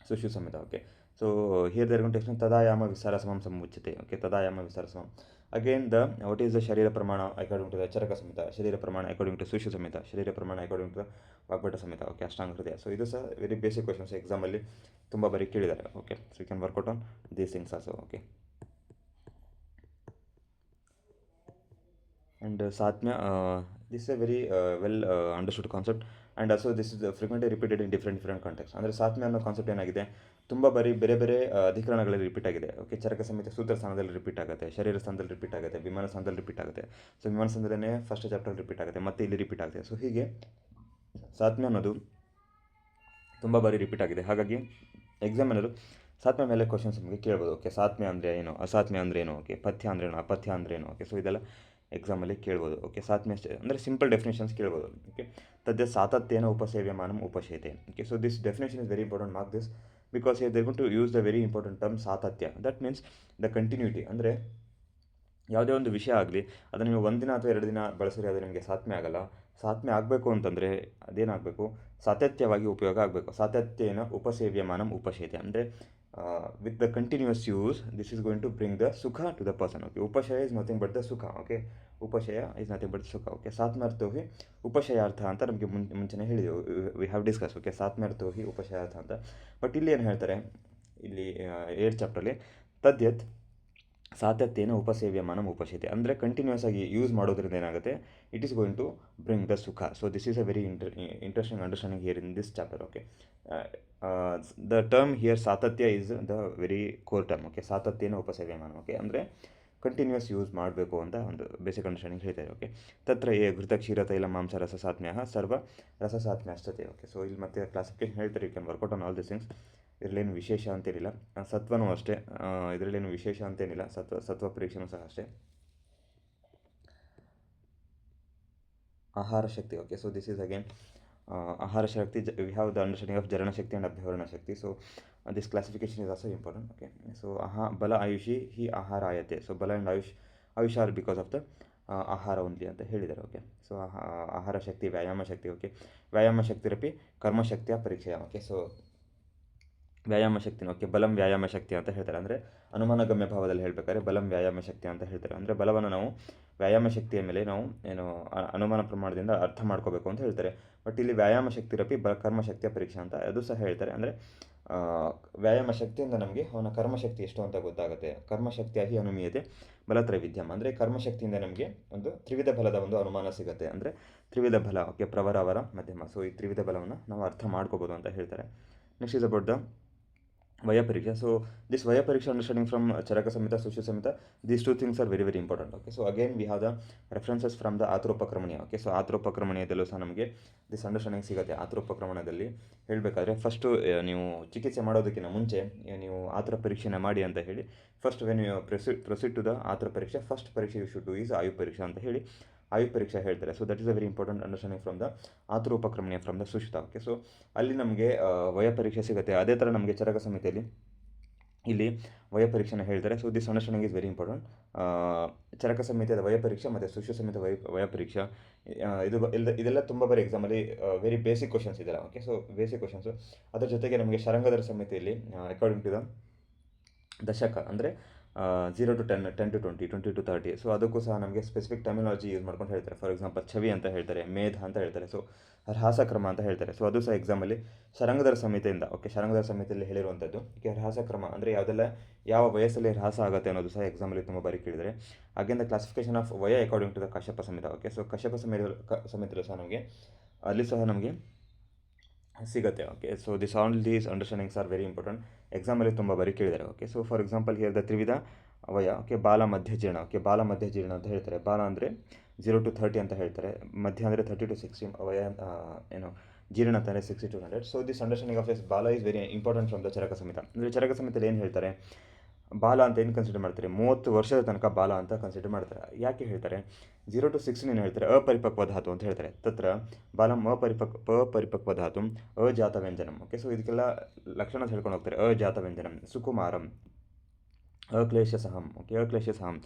ಸುಶ್ರು ಸಮೇತ. Okay, so here they're going to explain ತದಾಯಾಮ ವಿಸ್ತಾರ ಸಮಂ ಸಮುಚ್ಯತೆ. ಓಕೆ, ತದಾಯಾಮ ವಿಸ್ತಾರ ಸಮಂ. ಅಗೇನ್ ವಾಟ್ ಈಸ್ ದ ಶರೀರ ಪ್ರಮಾಣ ಅಕಾರ್ಡಿಂಗ್ ಟು ದ ಚರಕ ಸಮೇತ, ಶರೀರ ಪ್ರಮಾಣ ಅಕಾರ್ಡಿಂಗ್ ಟು ಸುಶ್ರು ಸಮೇತ, ಶರೀರ ಪ್ರಮಾಣ ಅಕಾರ್ಡಿಂಗ್ ಟು ದ ವಾಗ್ಭಟ ಸಮೇತ. ಓಕೆ, ಅಷ್ಟಾಂಗ ಹೃದಯ. ಸೊ ಇದು ಸಹ ವೆರಿ ಬೇಸಿಕ್ ಕ್ವಶನ್ಸ್ ಎಕ್ಸಾಮಲ್ಲಿ ತುಂಬ ಬಾರಿ ಕೇಳಿದ್ದಾರೆ. Okay, so you can work out on these things also. Okay, and Satmya, this is a very well understood concept, and also this is frequently repeated in different contexts. ಅಂದರೆ ಸಾತ್ಮ್ಯ ಅನ್ನೋ concept ಏನಾಗಿದೆ, ತುಂಬ ಬಾರಿ ಬೇರೆ ಬೇರೆ ಅಧಿಕರಣಗಳಲ್ಲಿ ರಿಪೀಟ್ ಆಗಿದೆ. ಓಕೆ, ಚರಕ ಸಮೇತ ಸೂತ್ರ ಸ್ಥಾನದಲ್ಲಿ ರಿಪೀಟ್ ಆಗುತ್ತೆ, ಶರೀರ ಸ್ಥಾನದಲ್ಲಿ ರಿಪೀಟ್ ಆಗುತ್ತೆ, ವಿಮಾನ ಸ್ಥಾನದಲ್ಲಿ ರಿಪೀಟ್ ಆಗುತ್ತೆ. ಸೊ ವಿಮಾನ ಸ್ಥಾನದಲ್ಲೇ ಫಸ್ಟ್ ಚಾಪ್ಟರ್ ರಿಪೀಟ್ ಆಗುತ್ತೆ, ಮತ್ತೆ ಇಲ್ಲಿ ರಿಪೀಟ್ ಆಗುತ್ತೆ. ಸೊ ಹೀಗೆ ಸಾತ್ಮ್ಯ ಅನ್ನೋದು ತುಂಬ ಬಾರಿ ರಿಪೀಟ್ ಆಗಿದೆ. ಹಾಗಾಗಿ ಎಕ್ಸಾಮ್ ಅನ್ನೋದು ಸಾತ್ಮ್ಯ ಮೇಲೆ ಕ್ವಶನ್ಸ್ ನಮಗೆ ಕೇಳ್ಬೋದು. ಓಕೆ, ಸಾತ್ಮ್ಯ ಅಂದರೆ ಏನು, ಅಸಾತ್ಮ್ಯ ಅಂದರೆ ಏನು, ಓಕೆ, ಪಥ್ಯ ಅಂದರೆ ಏನು, ಅಪಥ್ಯ ಅಂದರೆ ಏನು. ಓಕೆ, ಸೊ ಇದೆಲ್ಲ ಎಕ್ಸಾಮಲ್ಲಿ ಕೇಳ್ಬೋದು. ಓಕೆ, ಸಾತ್ಮ್ಯ ಅಂದರೆ ಸಿಂಪಲ್ ಡೆಫಿನೇಷನ್ಸ್ ಕೇಳ್ಬೋದು. ಓಕೆ, ತದ್ಯ ಸಾತತ್ಯೇನ ಉಪಸೇವ್ಯಮಾನಂ ಉಪಶೇತೆ. Okay, so this definition is very important. Mark this because here they going to use the very important term ಸಾತತ್ಯ. That means the continuity. ಅಂದರೆ ಯಾವುದೇ ಒಂದು ವಿಷಯ ಆಗಲಿ ಅದನ್ನು ನೀವು ಒಂದಿನ ಅಥವಾ 2 ದಿನ ಬಳಸಿದ್ರೆ ಅದು ನಿಮಗೆ ಸಾತ್ಮ್ಯ ಆಗಲ್ಲ. ಸಾತ್ಮ್ಯ ಆಗಬೇಕು ಅಂತಂದರೆ ಅದೇನಾಗಬೇಕು, ಸಾತತ್ಯವಾಗಿ ಉಪಯೋಗ ಆಗಬೇಕು. ಸಾತತ್ಯೇನ ಉಪಸೇವ್ಯಮಾನಂ ಉಪಶೇತೆ ಅಂದರೆ with the continuous use this is going to bring the ಸುಖ ಟು ದ ಪರ್ಸನ್. ಓಕೆ, ಉಪಶಯ ಇಸ್ ನಥಿಂಗ್ ಬಟ್ ದ ಸುಖ. ಓಕೆ, ಉಪಶಯ ಇಸ್ ನಥಿಂಗ್ ಬಟ್ ಸುಖ. ಓಕೆ, ಸಾತ್ಮ್ಯರ್ಥೋ ಹಿ ಉಪಶಯಾರ್ಥ ಅಂತ ನಮಗೆ ಮುಂಚೆನೇ ಹೇಳಿದೆವು, ವಿ ಹ್ಯಾವ್ ಡಿಸ್ಕಸ್. ಓಕೆ, ಸಾತ್ಮ್ಯರ್ಥೋ ಹಿ ಉಪಶಯಾರ್ಥ ಅಂತ. ಬಟ್ ಇಲ್ಲಿ ಏನು ಹೇಳ್ತಾರೆ, ಇಲ್ಲಿ 8th ಚಾಪ್ಟರ್ಲಿ ತದ್ಯತ್ ಸಾತತ್ಯೇನ ಉಪಸೇವ್ಯಮಾನಂ ಉಪಶೇತೆ ಅಂದರೆ ಕಂಟಿನ್ಯೂಸ್ ಆಗಿ ಯೂಸ್ ಮಾಡೋದ್ರಿಂದ ಏನಾಗುತ್ತೆ, it is going to bring the ಸುಖ. So this is a very interesting understanding here in this chapter. Okay, the term here ಸಾತತ್ಯ is the very core term. Okay, ಸಾತತ್ಯೇನ ಉಪಸೇವ್ಯಮಾನ. ಓಕೆ, ಅಂದರೆ ಕಂಟಿನ್ಯೂಸ್ ಯೂಸ್ ಮಾಡಬೇಕು ಅಂತ ಒಂದು ಬೇಸಿಕ್ ಅಂಡರ್ಸ್ಟ್ಯಾಂಡಿಂಗ್ ಹೇಳ್ತಾರೆ. Okay, ತತ್ರ ಏ ಘೃತ ಕ್ಷೀರ ತೈಲ ಮಾಂಸ ರಸಸಾತ್ಮ್ಯ ಸರ್ವ ರಸಸಾತ್ಮ್ಯ ಅಷ್ಟತೆ. ಓಕೆ, ಸೊ ಇಲ್ಲಿ ಮತ್ತೆ ಕ್ಲಾಸಿಫಿಕೇಶನ್ ಹೇಳ್ತಾರೆ, you can work out on all this things. ಇದರಲ್ಲೇನು ವಿಶೇಷ ಅಂತೇನಿಲ್ಲ. ಸತ್ವನೂ ಅಷ್ಟೇ, ಇದರಲ್ಲೇನು ವಿಶೇಷ ಅಂತೇನಿಲ್ಲ. ಸತ್ವ ಪರೀಕ್ಷೆನೂ ಸಹ ಅಷ್ಟೇ. ಆಹಾರ ಶಕ್ತಿ. Okay, so this is again ಆಹಾರ ಶಕ್ತಿ. We have the understanding of ಜರಣ ಶಕ್ತಿ ಆ್ಯಂಡ್ ಅಭ್ಯವರಣ ಶಕ್ತಿ. So this classification is also important. Okay, so ಬಲ ಆಯುಷಿ ಹಿ ಆಹಾರ ಆಯತೆ. ಸೊ ಬಲ ಆ್ಯಂಡ್ ಆಯುಷ್ ಆರ್ ಬಿಕಾಸ್ ಆಫ್ ದ ಆಹಾರ ಓನ್ಲಿ ಅಂತ ಹೇಳಿದ್ದಾರೆ. ಓಕೆ, ಸೊ ಆಹಾರ ಶಕ್ತಿ, ವ್ಯಾಯಾಮ ಶಕ್ತಿ. ಓಕೆ, ವ್ಯಾಯಾಮ ಶಕ್ತಿರಪಿ ಕರ್ಮಶಕ್ತಿಯ ಪರೀಕ್ಷೆಯ. ಓಕೆ, ಸೊ ವ್ಯಾಯಾಮ ಶಕ್ತಿನ. ಓಕೆ, ಬಲಂ ವ್ಯಾಯಾಮ ಶಕ್ತಿ ಅಂತ ಹೇಳ್ತಾರೆ. ಅಂದರೆ ಅನುಮಾನಗಮ್ಯ ಭಾವದಲ್ಲಿ ಹೇಳಬೇಕಾದ್ರೆ ಬಲಂ ವ್ಯಾಯಾಮ ಶಕ್ತಿ ಅಂತ ಹೇಳ್ತಾರೆ. ಅಂದರೆ ಬಲವನ್ನು ನಾವು ವ್ಯಾಯಾಮ ಶಕ್ತಿಯ ಮೇಲೆ ನಾವು ಏನು ಅನುಮಾನ ಪ್ರಮಾಣದಿಂದ ಅರ್ಥ ಮಾಡ್ಕೋಬೇಕು ಅಂತ ಹೇಳ್ತಾರೆ. ಬಟ್ ಇಲ್ಲಿ ವ್ಯಾಯಾಮ ಶಕ್ತಿರಪಿ ಕರ್ಮಶಕ್ತಿಯ ಪರೀಕ್ಷೆ ಅಂತ ಅದು ಸಹ ಹೇಳ್ತಾರೆ. ಅಂದರೆ ವ್ಯಾಯಾಮ ಶಕ್ತಿಯಿಂದ ನಮಗೆ ಅವನ ಕರ್ಮಶಕ್ತಿ ಎಷ್ಟು ಅಂತ ಗೊತ್ತಾಗುತ್ತೆ. ಕರ್ಮಶಕ್ತಿಯಾಗಿ ಅನುಮೀಯತೆ ಬಲತ್ರೈವಿಧ್ಯಂ. ಅಂದರೆ ಕರ್ಮಶಕ್ತಿಯಿಂದ ನಮಗೆ ಒಂದು ತ್ರಿವಿಧ ಬಲದ ಒಂದು ಅನುಮಾನ ಸಿಗುತ್ತೆ. ಅಂದರೆ ತ್ರಿವಿಧ ಬಲ. ಓಕೆ, ಪ್ರವರ ಅವರ ಮಧ್ಯಮ. ಸೊ ಈ ತ್ರಿವಿಧ ಬಲವನ್ನು ನಾವು ಅರ್ಥ ಮಾಡ್ಕೋಬೋದು ಅಂತ ಹೇಳ್ತಾರೆ. ನೆಕ್ಸ್ಟ್ ಇಸ್ ಅಬೌಟ್ ದ ವಯ ಪರೀಕ್ಷೆ. ಸೊ ದಿಸ್ ವಯ ಪರೀಕ್ಷೆ understanding from Charaka Samhita Sushruta Samhita, these 2 things are very very important. Okay, so again we have the references from the ಆತ್ರೋಪಕ್ರಮಣೀಯ. ಓಕೆ, ಸೊ ಆತ್ರೋಪಕ್ರಮಣೀಯದಲ್ಲೂ ಸಹ ನಮಗೆ ದಿಸ್ ಅಂಡರ್ಸ್ಟ್ಯಾಂಡಿಂಗ್ ಸಿಗುತ್ತೆ. ಆತ್ರೋಪಕ್ರಮಣದಲ್ಲಿ ಹೇಳಬೇಕಾದ್ರೆ ಫಸ್ಟು ನೀವು ಚಿಕಿತ್ಸೆ ಮಾಡೋದಕ್ಕಿಂತ ಮುಂಚೆ ನೀವು ಆತ್ರ ಪರೀಕ್ಷೆನ ಮಾಡಿ ಅಂತ ಹೇಳಿ, first when you proceed to the ಆತ್ರ ಪರೀಕ್ಷೆ, ಫಸ್ಟ್ ಪರೀಕ್ಷೆ ಯು ಶುಡ್ ಡೂ ಈಸ್ ಆಯು ಪರೀಕ್ಷೆ ಅಂತ ಹೇಳಿ ಆಯು ಪರೀಕ್ಷೆ ಹೇಳ್ತಾರೆ. So that is a very important understanding from the ಆತ್ರೋಪಕ್ರಮಣೀಯ from the Sushruta. Okay, so ಅಲ್ಲಿ ನಮಗೆ ವಯ ಪರೀಕ್ಷೆ ಸಿಗುತ್ತೆ. ಅದೇ ಥರ ನಮಗೆ ಚರಕ ಸಮಿತಿಯಲ್ಲಿ ಇಲ್ಲಿ ವಯ ಪರೀಕ್ಷೆನ ಹೇಳ್ತಾರೆ. So this understanding is very important. Charaka ಸಮಿತಿಯಾದ ವಯ ಪರೀಕ್ಷೆ ಮತ್ತು ಸುಶ್ರು ಸಮಿತಿ ವಯ ಪರೀಕ್ಷೆ, ಇದೆಲ್ಲ ತುಂಬ ಬಾರಿ ಎಕ್ಸಾಮಲ್ಲಿ ವೆರಿ ಬೇಸಿಕ್ ಕ್ವಶನ್ಸ್ ಇದೆಲ್ಲ. Okay, so basic questions. ಅದ್ರ ಜೊತೆಗೆ ನಮಗೆ ಶರಂಗಧರ ಸಮಿತಿಯಲ್ಲಿ ಅಕಾರ್ಡಿಂಗ್ ಟು ದ ದಶಕ ಅಂದರೆ 0 to 10, 10 to 20, 20 to 30. ಸೊ ಅದಕ್ಕೂ ಸಹ ನಮಗೆ ಸ್ಪೆಸಿಫಿಕ್ ಟರ್ಮಿನಾಲಜಿ ಯೂಸ್ ಮಾಡ್ಕೊಂಡು ಹೇಳ್ತಾರೆ. ಫಾರ್ ಎಕ್ಸಾಂಪಲ್ ಛವಿ ಅಂತ ಹೇಳ್ತಾರೆ, ಮೇಧ ಅಂತ ಹೇಳ್ತಾರೆ, ಸೊ ಹ್ರಾಸಕ್ರಮ ಅಂತ ಹೇಳ್ತಾರೆ. ಸೊ ಅದು ಸಹ ಎಕ್ಸಾಮಲ್ಲಿ ಶರಂಗಧರ ಸಮಿತಿಯಿಂದ, ಓಕೆ, ಶರಂಗಧರ ಸಮಿತಿಯಲ್ಲಿ ಹೇಳಿರುವಂಥದ್ದು. ಓಕೆ, ಹ್ರಾಸಕ್ರಮ ಅಂದರೆ ಯಾವುದೆಲ್ಲ ಯಾವ ವಯಸ್ಸಲ್ಲಿ ಹ್ರಾಸ ಆಗುತ್ತೆ ಅನ್ನೋದು ಸಹ ಎಕ್ಸಾಮಲ್ಲಿ ತುಂಬ ಬಾರಿ ಕೇಳಿದರೆ. ಅಗೇನ್ ದ ಕ್ಲಾಸಿಫಿಕೇಶನ್ ಆಫ್ ವಯ according to the Kashyapa Samhita. Okay, so Kashyapa ಸಮಿತಿಯಲ್ಲೂ ಸಹ ನಮಗೆ ಅಲ್ಲಿ ಸಹ ನಮಗೆ ಸಿಗುತ್ತೆ. Okay, so this all these understandings are very important. ಎಕ್ಸಾಮಲ್ಲಿ ತುಂಬ ಬಾರಿ ಕೇಳಿದ್ದಾರೆ. Okay, so for example here the ತ್ರಿವಿಧ ವಯ. ಓಕೆ, ಬಾಲ ಮಧ್ಯ ಜೀರ್ಣ. ಓಕೆ, ಬಾಲ ಮಧ್ಯ ಜೀರ್ಣ ಅಂತ ಹೇಳ್ತಾರೆ. ಬಾಲ ಅಂದರೆ 0 to 30 ಅಂತ ಹೇಳ್ತಾರೆ, ಮಧ್ಯ ಅಂದರೆ 30 to 60, ವಯ ಏನು ಜೀರ್ಣ ಅಂತಂದರೆ 60 to 100. So this understanding of ಎಸ್ ಬಾಲ is very important from the Charaka Samhita. ಅಂದರೆ ಚರಕ ಸಮಿತಿಯಲ್ಲಿ ಏನು ಹೇಳ್ತಾರೆ, ಬಾಲ ಅಂತ ಏನು ಕನ್ಸಿಡರ್ ಮಾಡ್ತಾರೆ, 30 ವರ್ಷದ ತನಕ ಬಾಲ ಅಂತ ಕನ್ಸಿಡರ್ ಮಾಡ್ತಾರೆ. ಯಾಕೆ ಹೇಳ್ತಾರೆ 0 to 16 ಏನು ಹೇಳ್ತಾರೆ, ಅಪರಿಪಕ್ವ ಧಾತು ಅಂತ ಹೇಳ್ತಾರೆ. ತತ್ರ ಬಾಲಂ ಅಪರಿಪಕ್ವ ಧಾತು ಅಜಾತ ವ್ಯಂಜನಂ. ಓಕೆ, ಸೊ ಇದಕ್ಕೆಲ್ಲ ಲಕ್ಷಣ ಹೇಳ್ಕೊಂಡು ಹೋಗ್ತಾರೆ. ಅಜಾತ ವ್ಯಂಜನಂ, ಸುಕುಮಾರಂ, ಅಕ್ಲೇಶಸಹಂ. ಓಕೆ, ಅಕ್ಲೇಶಸಹಂ,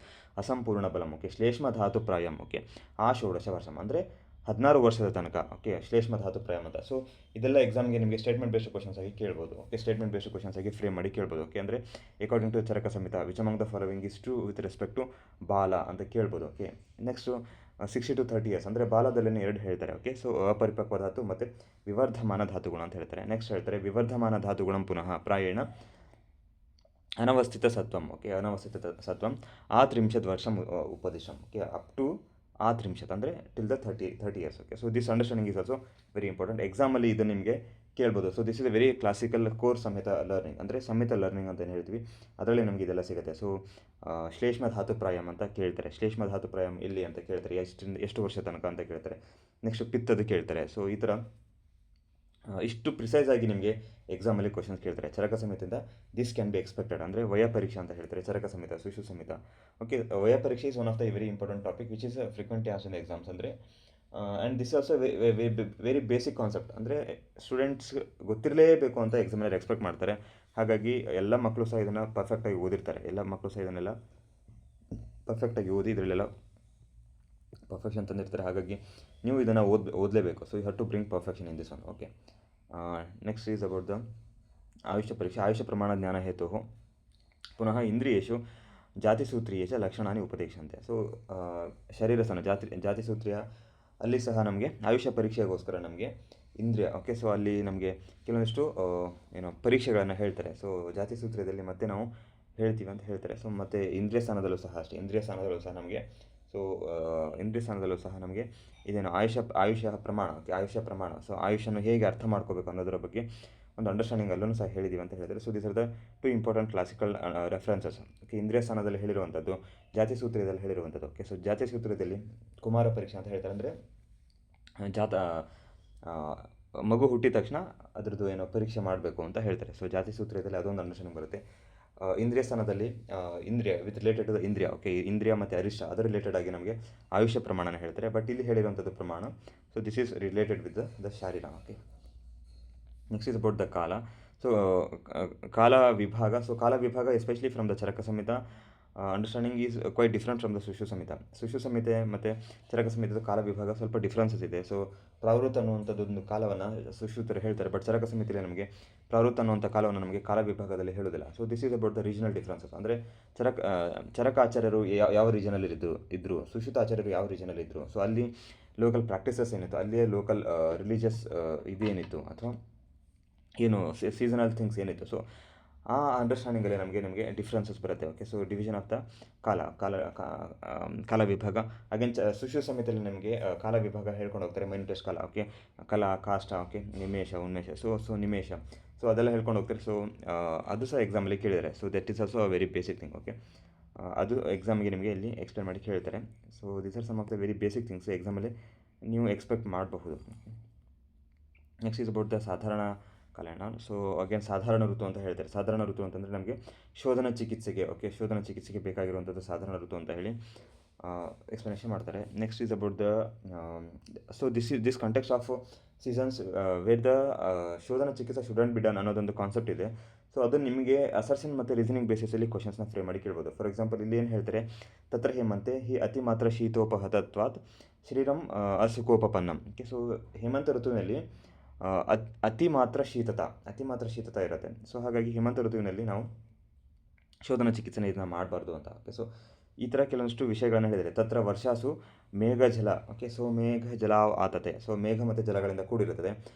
ಅಸಂಪೂರ್ಣ ಬಲಂ. ಓಕೆ, ಶ್ಲೇಷ್ಮ ಧಾತು ಪ್ರಾಯಂ. ಓಕೆ, ಆ ಷೋಡಶ ವರ್ಷಂ ಅಂದರೆ 16 ವರ್ಷದ ತನಕ. ಓಕೆ, ಶ್ಲೇಷ್ಮ ಧಾತು ಪ್ರಾಯಂ ಅಂತ. ಸೊ ಇದೆಲ್ಲ ಎಕ್ಸಾಮ್ಗೆ ನಿಮಗೆ ಸ್ಟೇಟ್ಮೆಂಟ್ ಬೇಸ್ಡ್ ಕ್ವಶನ್ಸ್ ಆಗಿ ಕೇಳ್ಬೋದು. ಓಕೆ, ಸ್ಟೇಟ್ಮೆಂಟ್ ಬೇಸ್ಡ್ ಕ್ವಶನ್ಸ್ ಆಗಿ ಫ್ರೇಮ್ ಮಾಡಿ ಕೇಳ್ಬೋದು. ಓಕೆ, ಅಂದರೆ according to Charaka Samhita which among the following is true with respect to ಬಾಲ ಅಂತ ಕೇಳ್ಬೋದು. ಓಕೆ, ನೆಕ್ಸ್ಟು 60 to 30 ಇಯರ್ಸ್ ಅಂದರೆ ಬಾಲದಲ್ಲೇ ಎರಡು ಹೇಳ್ತಾರೆ. ಓಕೆ, ಸೊ ಅಪರಿಪಕ್ವ ಧಾತು ಮತ್ತು ವಿವರ್ಧಮಾನ ಧಾತುಗುಣ ಅಂತ ಹೇಳ್ತಾರೆ. ನೆಕ್ಸ್ಟ್ ಹೇಳ್ತಾರೆ ವಿವರ್ಧಮಾನ ಧಾತುಗುಣಂ ಪುನಃ ಪ್ರಾಯೇಣ ಅನವಸ್ಥಿತ ಸತ್ವಂ. ಓಕೆ, ಅನವಸ್ಥಿತ ಸತ್ವಂ 30 ವರ್ಷಂ ಉಪದಿಶಂ. ಓಕೆ, ಅಪ್ ಟು 30 ಅಂದರೆ till the 30 years. Okay, so this understanding is also very important. ಎಕ್ಸಾಮಲ್ಲಿ ಇದು ನಿಮಗೆ ಕೇಳ್ಬೋದು. So this is a very classical core Samhita learning, ಅಂದರೆ ಸಮೇತ ಲರ್ನಿಂಗ್ ಅಂತ ಹೇಳ್ತೀವಿ. ಅದರಲ್ಲಿ ನಮಗೆ ಇದೆಲ್ಲ ಸಿಗುತ್ತೆ. ಸೊ ಶ್ಲೇಷ್ಮ ಧಾತು ಪ್ರಾಯಂ ಅಂತ ಕೇಳ್ತಾರೆ. ಶ್ಲೇಷ್ಮ ಧಾತು ಪ್ರಾಯಂ ಎಲ್ಲಿ ಅಂತ ಕೇಳ್ತಾರೆ, ಎಷ್ಟು ವರ್ಷ ತನಕ ಅಂತ ಕೇಳ್ತಾರೆ. ನೆಕ್ಸ್ಟ್ ಪಿತ್ತದು ಕೇಳ್ತಾರೆ. ಸೊ ಈ ಥರ ಇಷ್ಟು ಪ್ರಿಸೈಸ್ ಆಗಿ ನಿಮಗೆ ಎಕ್ಸಾಮಲ್ಲಿ ಕ್ವಶನ್ಸ್ ಕೇಳ್ತಾರೆ ಚರಕ ಸಮಿತಿಯಿಂದ. This can be expected. ಅಂದರೆ ವಯ ಪರೀಕ್ಷೆ ಅಂತ ಹೇಳ್ತಾರೆ ಚರಕ ಸಮಿತ, ಸುಶು ಸಮಿತ. ಓಕೆ, ವಯ ಪರೀಕ್ಷೆ is one of the very important topic which is frequently asked in exams. ಅಂದರೆ and this also very basic concept. ಅಂದರೆ ಸ್ಟೂಡೆಂಟ್ಸ್ ಗೊತ್ತಿರಲೇಬೇಕು ಅಂತ ಎಕ್ಸಾಮಲ್ಲಿ ಎಕ್ಸ್ಪೆಕ್ಟ್ ಮಾಡ್ತಾರೆ. ಹಾಗಾಗಿ ಎಲ್ಲ ಮಕ್ಕಳು ಸಹ ಇದನ್ನು ಪರ್ಫೆಕ್ಟಾಗಿ ಓದಿರ್ತಾರೆ. ಎಲ್ಲ ಮಕ್ಕಳು ಸಹ ಇದನ್ನೆಲ್ಲ ಪರ್ಫೆಕ್ಟಾಗಿ ಓದಿ ಇದರಲ್ಲೆಲ್ಲ ಪರ್ಫೆಕ್ಷನ್ ತಂದಿರ್ತಾರೆ. ಹಾಗಾಗಿ ನೀವು ಇದನ್ನು ಓದಲೇಬೇಕು. So you have to bring perfection in this one. Okay, next is about the ಆಯುಷ್ಯ ಪರೀಕ್ಷೆ. ಆಯುಷ್ಯ ಪ್ರಮಾಣ ಜ್ಞಾನ ಹೇತು ಪುನಃ ಇಂದ್ರಿಯೇಶು ಜಾತಿಸೂತ್ರೀಯ ಚ ಲಕ್ಷಣಾನಿ ಉಪದೇಶಂತೆ. ಸೊ ಶರೀರಸನ ಜಾತಿಸೂತ್ರೀಯ ಅಲ್ಲಿ ಸಹ ನಮಗೆ ಆಯುಷ್ಯ ಪರೀಕ್ಷೆಗೋಸ್ಕರ ನಮಗೆ ಇಂದ್ರಿಯ. ಓಕೆ, ಸೊ ಅಲ್ಲಿ ನಮಗೆ ಕೆಲವೊಂದಿಷ್ಟು ಪರೀಕ್ಷೆಗಳನ್ನು ಹೇಳ್ತಾರೆ. ಸೊ ಜಾತಿಸೂತ್ರೀಯದಲ್ಲಿ ಮತ್ತೆ ನಾವು ಹೇಳ್ತೀವಿ ಅಂತ ಹೇಳ್ತಾರೆ. ಸೊ ಮತ್ತು ಇಂದ್ರಿಯ ಸ್ಥಾನದಲ್ಲೂ ಸಹ ಅಷ್ಟೇ. ಇಂದ್ರಿಯ ಸ್ಥಾನದಲ್ಲೂ ಸಹ ನಮಗೆ ಇಂದ್ರಿಯ ಸ್ಥಾನದಲ್ಲೂ ಸಹ ನಮಗೆ ಇದೇನು ಆಯುಷ್ಯ ಪ್ರಮಾಣ. ಓಕೆ, ಆಯುಷ್ಯ ಪ್ರಮಾಣ. ಸೊ ಆಯುಷನ್ನು ಹೇಗೆ ಅರ್ಥ ಮಾಡ್ಕೋಬೇಕು ಅನ್ನೋದರ ಬಗ್ಗೆ ಒಂದು ಅಂಡರ್ಸ್ಟ್ಯಾಂಡಿಂಗ್ ಅಲ್ಲೂ ಸಹ ಹೇಳಿದ್ದೀವಿ ಅಂತ ಹೇಳಿದರೆ. So this are the 2 important classical references. Okay, ಇಂದ್ರಿಯ ಸ್ಥಾನದಲ್ಲಿ ಹೇಳಿರುವಂಥದ್ದು, ಜಾತಿಸೂತ್ರೀಯದಲ್ಲಿ ಹೇಳಿರುವಂಥದ್ದು. ಓಕೆ, ಸೊ ಜಾತಿಸೂತ್ರೀಯದಲ್ಲಿ ಕುಮಾರ ಪರೀಕ್ಷೆ ಅಂತ ಹೇಳ್ತಾರೆ. ಅಂದರೆ ಮಗು ಹುಟ್ಟಿದ ತಕ್ಷಣ ಅದರದ್ದು ಪರೀಕ್ಷೆ ಮಾಡಬೇಕು ಅಂತ ಹೇಳ್ತಾರೆ. ಸೊ ಜಾತಿಸೂತ್ರೀಯದಲ್ಲಿ ಅದೊಂದು ಅಂಡರ್ಸ್ಟ್ಯಾಂಡಿಂಗ್ ಬರುತ್ತೆ. ಇಂದ್ರಿಯ ಸ್ಥಾನದಲ್ಲಿ ಇಂದ್ರಿಯ ವಿತ್ ರಿಲೇಟೆಡ್ ಟು ದ ಇಂದ್ರಿಯ. ಓಕೆ, ಇಂದ್ರಿಯ ಮತ್ತು ಅರಿಷ್ಟ ಅದರ ರಿಲೇಟೆಡ್ ಆಗಿ ನಮಗೆ ಆಯುಷ್ಯ ಪ್ರಮಾಣನ ಹೇಳ್ತಾರೆ. ಬಟ್ ಇಲ್ಲಿ ಹೇಳಿರುವಂಥದ್ದು ಪ್ರಮಾಣ. So this is related with the ಶಾರೀರ. Okay, next is about the ಕಾಲ. ಸೊ ಕಾಲ ವಿಭಾಗ. ಸೊ ಕಾಲ ವಿಭಾಗ especially from the Charaka Samhita understanding is quite different from the ಸುಶು ಸಂಹಿತ. ಸುಶು ಸಂಹಿತೆ ಮತ್ತು ಚರಕ ಸಂಹಿತದ ಕಾಲ ವಿಭಾಗ ಸ್ವಲ್ಪ ಡಿಫ್ರೆನ್ಸಸ್ ಇದೆ. ಸೊ ಪ್ರಾವೃತ್ತ ಅನ್ನುವಂಥದ್ದೊಂದು ಕಾಲವನ್ನು ಸುಶ್ರುತರು ಹೇಳ್ತಾರೆ. ಬಟ್ ಚರಕ ಸಂಹಿತೆಯಲ್ಲಿ ನಮಗೆ ಪ್ರಾವೃತ್ತ ಅನ್ನುವಂಥ ಕಾಲವನ್ನು ನಮಗೆ ಕಾಲ ವಿಭಾಗದಲ್ಲಿ ಹೇಳೋದಿಲ್ಲ. So this is about the regional differences. ಅಂದರೆ ಚರಕಾಚಾರ್ಯರು ಯಾವ ರೀಜನಲ್ಲಿ ಇದ್ದರು, ಸುಶ್ರುತಾಚಾರ್ಯರು ಯಾವ ರೀಜನಲ್ಲಿ ಇದ್ದರು. ಸೊ ಅಲ್ಲಿ ಲೋಕಲ್ ಪ್ರಾಕ್ಟೀಸಸ್ ಏನಿತ್ತು, ಅಲ್ಲಿಯೇ ಲೋಕಲ್ ರಿಲಿಜಿಯಸ್ ಇದೇನಿತ್ತು ಅಥವಾ ಏನು ಸೀಸನಲ್ ಥಿಂಗ್ಸ್ ಏನಿತ್ತು. ಸೊ ಆ ಅಂಡರ್ಸ್ಟ್ಯಾಂಡಿಂಗಲ್ಲಿ ನಿಮಗೆ ಡಿಫ್ರೆನ್ಸಸ್ ಬರುತ್ತೆ. Okay, so division of the ಕಾಲ ವಿಭಾಗ. ಅಗೇನ್ ಸುಶು ಸಮಿತಿಯಲ್ಲಿ ನಿಮಗೆ ಕಾಲ ವಿಭಾಗ ಹೇಳ್ಕೊಂಡು ಹೋಗ್ತಾರೆ. ಮೈನಟೆಸ್ಟ್ ಕಾಲ. ಓಕೆ, ಕಲಾ, ಕಾಷ್ಟ. ಓಕೆ, ನಿಮೇಶ, ಉನ್ಮೇಷ. ಸೊ ನಿಮೇಶ. ಸೊ ಅದೆಲ್ಲ ಹೇಳ್ಕೊಂಡು ಹೋಗ್ತಾರೆ. ಸೊ ಅದು ಸಹ ಎಕ್ಸಾಮಲ್ಲಿ ಕೇಳಿದ್ದಾರೆ. So that is also a very basic thing. Okay, ಅದು ಎಕ್ಸಾಮಿಗೆ ನಿಮಗೆ ಇಲ್ಲಿ ಎಕ್ಸ್ಪ್ಲೇನ್ ಮಾಡಿ ಕೇಳ್ತಾರೆ. So these are some of the very basic things ಎಕ್ಸಾಮಲ್ಲಿ ನೀವು ಎಕ್ಸ್ಪೆಕ್ಟ್ ಮಾಡಬಹುದು. ನೆಕ್ಸ್ಟ್ ಈಸ್ ಅಬೌಟ್ ದ ಸಾಧಾರಣ ಕಲ್ಯಾಣ. ಸೊ ಅಗೇನ್ ಸಾಧಾರಣ ಋತು ಅಂತ ಹೇಳ್ತಾರೆ. ಸಾಧಾರಣ ಋತು ಅಂತಂದರೆ ನಮಗೆ ಶೋಧನ ಚಿಕಿತ್ಸೆಗೆ. ಓಕೆ, ಶೋಧನ ಚಿಕಿತ್ಸೆಗೆ ಬೇಕಾಗಿರುವಂಥದ್ದು ಸಾಧಾರಣ ಋತು ಅಂತ ಹೇಳಿ ಎಕ್ಸ್ಪ್ಲನೇಷನ್ ಮಾಡ್ತಾರೆ. Next is about the so this context of seasons where the ಶೋಧನ ಚಿಕಿತ್ಸೆ ಶುಡಂಟ್ ಬಿ ಡನ್ ಅನ್ನೋದೊಂದು ಕಾನ್ಸೆಪ್ಟ್ ಇದೆ. ಸೊ ಅದು ನಿಮಗೆ ಅಸರ್ಷನ್ ಮತ್ತು ರೀಸನಿಂಗ್ ಬೇಸಿಸಲ್ಲಿ ಕ್ವಶನ್ಸ್ನ ಫ್ರೇಮ್ ಮಾಡಿ ಕೇಳ್ಬೋದು. ಫಾರ್ ಎಕ್ಸಾಂಪಲ್ ಇಲ್ಲಿ ಏನು ಹೇಳ್ತಾರೆ, ತತ್ರ ಹೇಮಂತೆ ಹಿ ಅತಿ ಮಾತ್ರ ಶೀತೋಪಹತತ್ವಾತ್ ಶರೀರಂ ಅಸುಖೋಪಪನ್ನಂ. ಓಕೆ, ಸೊ ಹೇಮಂತ ಋತುವಿನಲ್ಲಿ ಅತಿ ಮಾತ್ರ ಶೀತತ ಇರುತ್ತೆ. ಸೊ ಹಾಗಾಗಿ ಹೇಮಂತ ಋತುವಿನಲ್ಲಿ ನಾವು ಶೋಧನ ಚಿಕಿತ್ಸೆನ ಇದನ್ನ ಮಾಡಬಾರ್ದು ಅಂತ. ಓಕೆ, ಸೊ ಈ ಥರ ಕೆಲವೊಂದಿಷ್ಟು ವಿಷಯಗಳನ್ನು ಹೇಳಿದರೆ, ತತ್ರ ವರ್ಷಾಸು ಮೇಘಜಲ. ಓಕೆ, ಸೊ ಮೇಘಜಲ ಆತತೆ, ಸೊ ಮೇಘ ಮತ್ತು ಜಲಗಳಿಂದ ಕೂಡಿರುತ್ತದೆ.